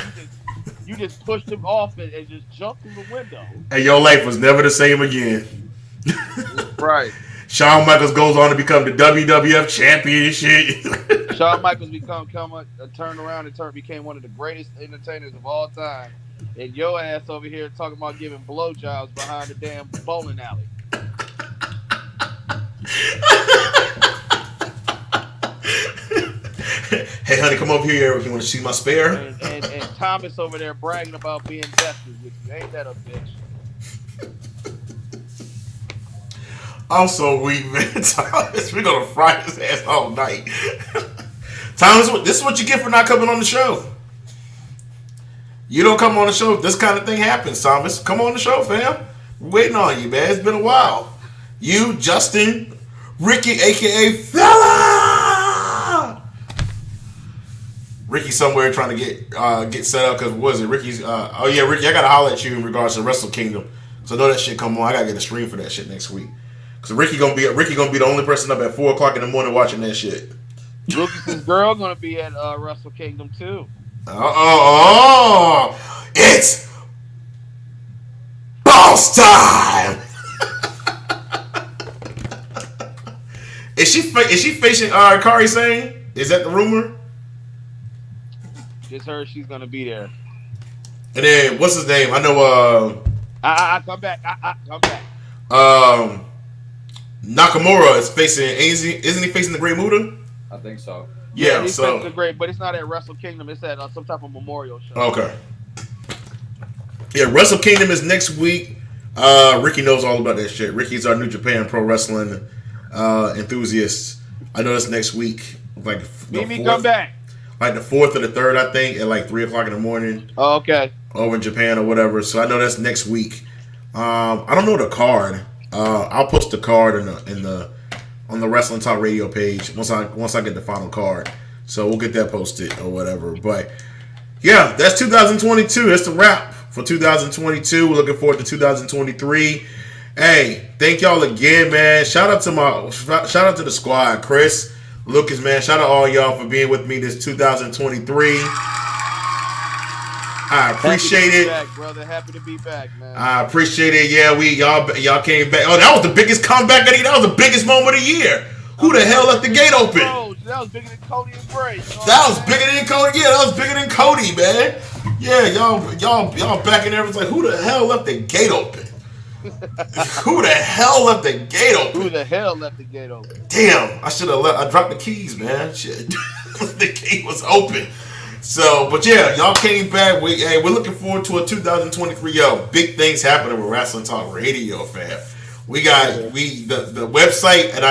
you just pushed him off and just jumped through the window. And your life was never the same again. Right. Shawn Michaels goes on to become the WWF champion and shit. Shawn Michaels turned around and became one of the greatest entertainers of all time. And your ass over here talking about giving blowjobs behind the damn bowling alley. Hey, honey, come over here. You want to see my spare? And Thomas over there bragging about being besties with you. Ain't that a bitch? I'm so weak, man. Thomas, we're gonna fry his ass all night. Thomas, this is what you get for not coming on the show. You don't come on the show, this kind of thing happens, Thomas. Come on the show, fam. We're waiting on you, man. It's been a while. You, Justin, Ricky, aka Fella. Ricky somewhere trying to get set up because what was it? Ricky's. Oh yeah, Ricky, I gotta holler at you in regards to Wrestle Kingdom. So I know that shit come on. I gotta get a stream for that shit next week. Cause Ricky gonna be the only person up at 4:00 in the morning watching that shit. Lucas's girl gonna be at Wrestle Kingdom too. It's boss time. Is she facing Kari Sane? Is that the rumor? Just heard she's gonna be there. And then what's his name? I know. Come back. Come back. Nakamura is facing. Isn't he facing the Great Muta? I think so. Yeah. He's So facing the Great, but it's not at Wrestle Kingdom. It's at some type of memorial show. okay. Yeah, Wrestle Kingdom is next week. Ricky knows all about that shit. Ricky's our New Japan Pro Wrestling enthusiast. I know that's next week. Like Mimi, come back. Like the 4th or the 3rd, I think, at like 3:00 in the morning. Oh, okay. Over in Japan or whatever. So I know that's next week. I don't know the card. I'll post the card on the Wrestling Talk Radio page once I get the final card. So we'll get that posted or whatever. But yeah, that's 2022. That's the wrap for 2022. We're looking forward to 2023. Hey, thank y'all again, man. Shout out to the squad, Chris, Lucas, man. Shout out all y'all for being with me this 2023. I appreciate it. Back, brother. Happy to be back, man. I appreciate it. Yeah, y'all came back. Oh, that was the biggest comeback of the year. That was the biggest moment of the year. Who the hell left the gate open? That was bigger than Cody and Bray. You know that was bigger than Cody. Yeah, that was bigger than Cody, man. Yeah, y'all back in there. It's like, who the hell left the gate open? Who the hell left the gate open? Who the hell left the gate open? Damn, I should have I dropped the keys, man. Shit, the gate was open. So, but yeah, y'all came back. We're looking forward to a 2023. Yo, big things happening with Wrestling Talk Radio, fam. We got the website, and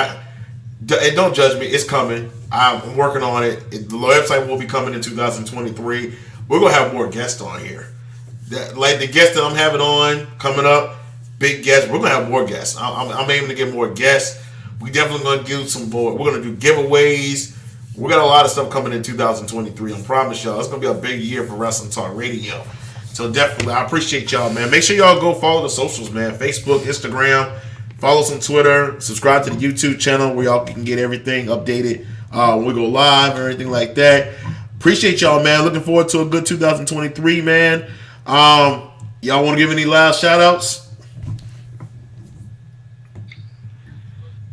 don't judge me. It's coming. I'm working on it. The website will be coming in 2023. We're gonna have more guests on here. Like the guests that I'm having on coming up, big guests. We're gonna have more guests. I'm aiming to get more guests. We definitely gonna give some more. We're gonna do giveaways. We got a lot of stuff coming in 2023. I promise y'all, it's gonna be a big year for Wrestling Talk Radio. So definitely, I appreciate y'all, man. Make sure y'all go follow the socials, man. Facebook, Instagram. Follow us on Twitter. Subscribe to the YouTube channel where y'all can get everything updated when we go live and everything like that. Appreciate y'all, man. Looking forward to a good 2023, man. Y'all want to give any last shout outs?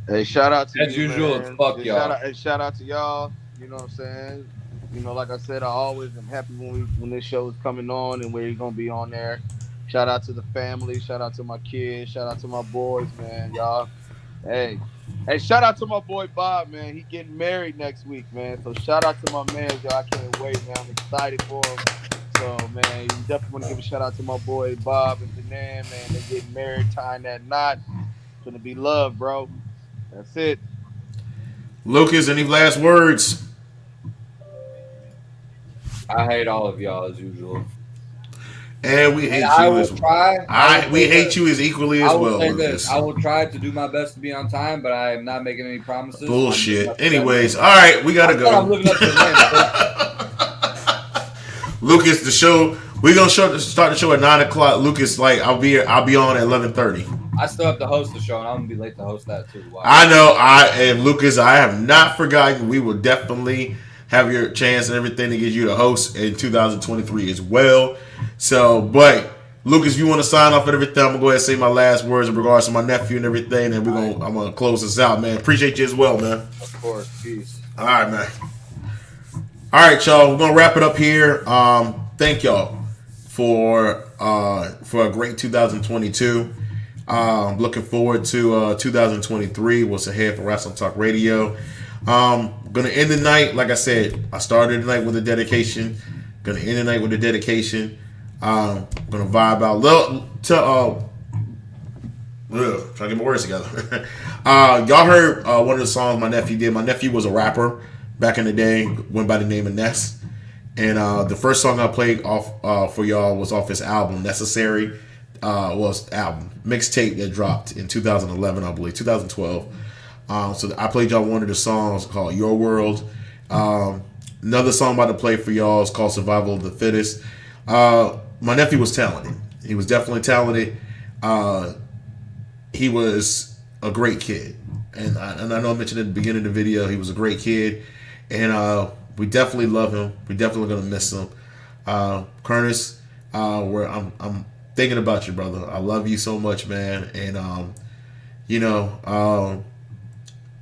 Hey, shout out to As you, usual, man. fuck Hey, y'all. Shout out to y'all. You know what I'm saying? You know, like I said, I always am happy when this show is coming on and where you're gonna be on there. Shout out to the family. Shout out to my kids. Shout out to my boys, man. Y'all. Hey, shout out to my boy Bob, man. He getting married next week, man. So shout out to my man, y'all. I can't wait, man. I'm excited for him. So, man, you definitely want to give a shout out to my boy Bob and Danan, man. They getting married, tying that knot. It's gonna be love, bro. That's it. Lucas, any last words? I hate all of y'all as usual. And we hate And I you will as try. we hate you as equally as I will well, say Lucas. this. I will try to do my best to be on time, but I am not making any promises. Bullshit. Anyways, all right, we gotta go. I'm living up to the name. Lucas, the show. We're gonna start the show at 9:00. Lucas, like I'll be on at 11:30. I still have to host the show, and I'm gonna be late to host that too. Wow. I know. And Lucas, I have not forgotten. We will definitely have your chance and everything to get you to host in 2023 as well. So, but Lucas, if you want to sign off and everything, I'm gonna go ahead and say my last words in regards to my nephew and everything, and I'm gonna close this out, man. Appreciate you as well, man. Of course. Peace. All right, man. All right, y'all. We're gonna wrap it up here. Thank y'all for a great 2022. Looking forward to 2023. What's ahead for Wrestling Talk Radio? Gonna end the night, like I said. I started the night with a dedication. Gonna end the night with a dedication. Gonna vibe out trying to get my words together. Y'all heard one of the songs my nephew did. My nephew was a rapper back in the day, went by the name of Ness. And the first song I played off for y'all was off his album, Necessary. Was album mixtape that dropped in 2011, I believe, 2012. So I played y'all one of the songs called Your World. Another song I'm about to play for y'all is called Survival of the Fittest. My nephew was talented. He was definitely talented. He was a great kid. And I know I mentioned at the beginning of the video, he was a great kid. And we definitely love him. We're definitely going to miss him. Curness, where I'm thinking about you, brother. I love you so much, man. And,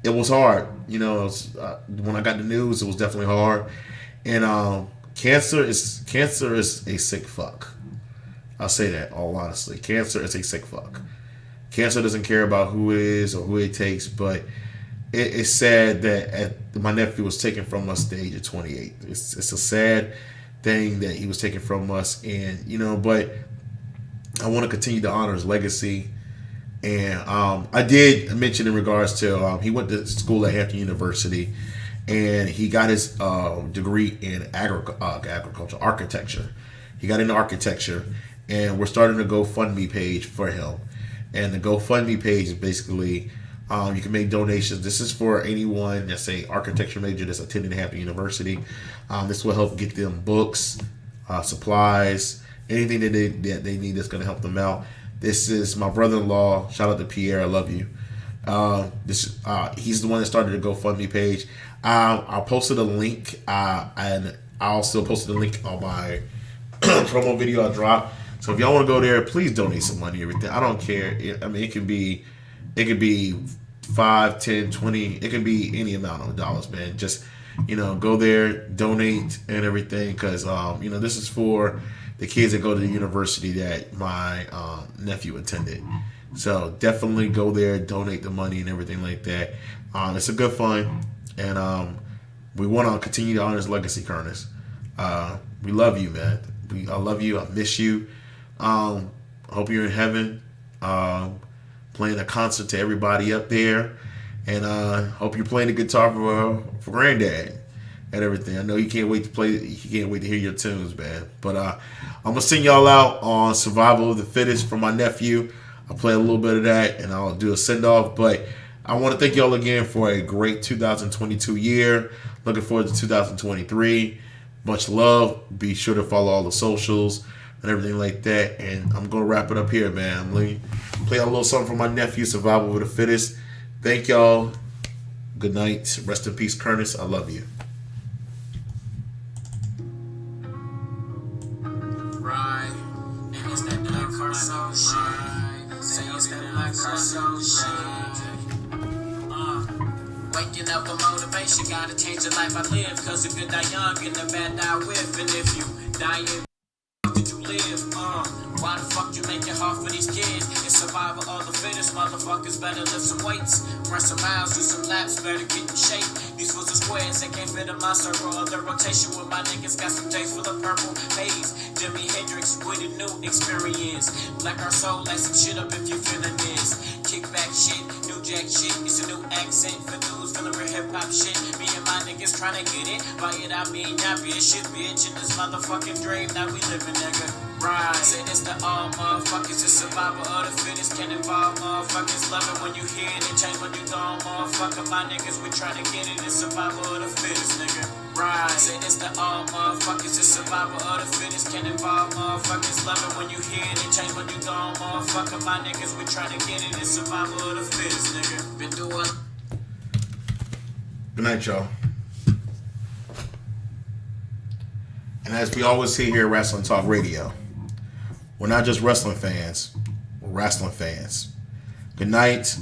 it was hard. When I got the news, it was definitely hard. And cancer is a sick fuck. I'll say that, all honestly. Cancer is a sick fuck. Cancer doesn't care about who it is or who it takes, but it's sad that my nephew was taken from us at the age of 28. It's a sad thing that he was taken from us, and but I want to continue to honor his legacy. And I did mention in regards to he went to school at Hampton University, and he got his degree in agriculture, architecture. He got into architecture, and we're starting a GoFundMe page for him. And the GoFundMe page is basically you can make donations. This is for anyone that's a architecture major that's attending Hampton University. This will help get them books, supplies, anything that they need that's going to help them out. This is my brother-in-law. Shout out to Pierre. I love you. He's the one that started the GoFundMe page. I posted a link, and I also posted a link on my promo video I dropped. So if y'all want to go there, please donate some money. Everything. I don't care. It could be 5, 10, 20. It can be any amount of dollars, man. Just go there, donate, and everything. Because this is for the kids that go to the university that my nephew attended. So definitely go there, donate the money and everything like that. It's a good fun, and we want to continue to honor his legacy, Curness. We love you, man. I love you. I miss you. I hope you're in heaven, playing a concert to everybody up there, and hope you're playing the guitar for Granddad and everything. I know you can't wait to play. You can't wait to hear your tunes, man. But I'm gonna sing y'all out on "Survival of the Fittest" from my nephew. I'll play a little bit of that, and I'll do a send off. But I want to thank y'all again for a great 2022 year. Looking forward to 2023. Much love. Be sure to follow all the socials and everything like that. And I'm going to wrap it up here, man. I'm going to play a little something for my nephew, Survival of the Fittest. Thank y'all. Good night. Rest in peace, Curness. I love you. Right. And it's that black Carso shit. Say it's that black Carso shit. Waking up with motivation, gotta change the life I live. Cause the good die young and the bad die with. And if you die in did you live? Why the fuck you make it hard for these kids? It's survival of the fittest. Motherfuckers better lift some weights, run some miles, do some laps, better get in shape. These fools are squares, they can't fit in my circle of the rotation. With my niggas got some days full of purple haze. Jimi Hendrix with a new experience. Black our soul, like some shit up if you feeling this. Kickback shit, new jack shit. It's a new accent for dudes feeling real hip hop shit. Me and my niggas trying to get it. By it I mean y'all be a shit bitch in this motherfucking dream. Now we living, nigga. Right. Say this to all motherfuckers. It's survival of the fittest. Can involve motherfuckers. Love it when you hear it and change when you gone, motherfucker. My niggas, we trying to get it. It's survival of the fittest, nigga. Right. Say this to all motherfuckers. It's survival of the fittest. Can involve motherfuckers. Love it when you hear it and change when you gone, motherfucker. My niggas, we trying to get it. It's survival of the fittest, nigga. Been doing. Good night, y'all. And as we always see here at Wrestling Talk Radio, we're not just wrestling fans, we're wrestling fans. Good night.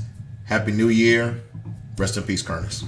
Happy New Year. Rest in peace, Curness.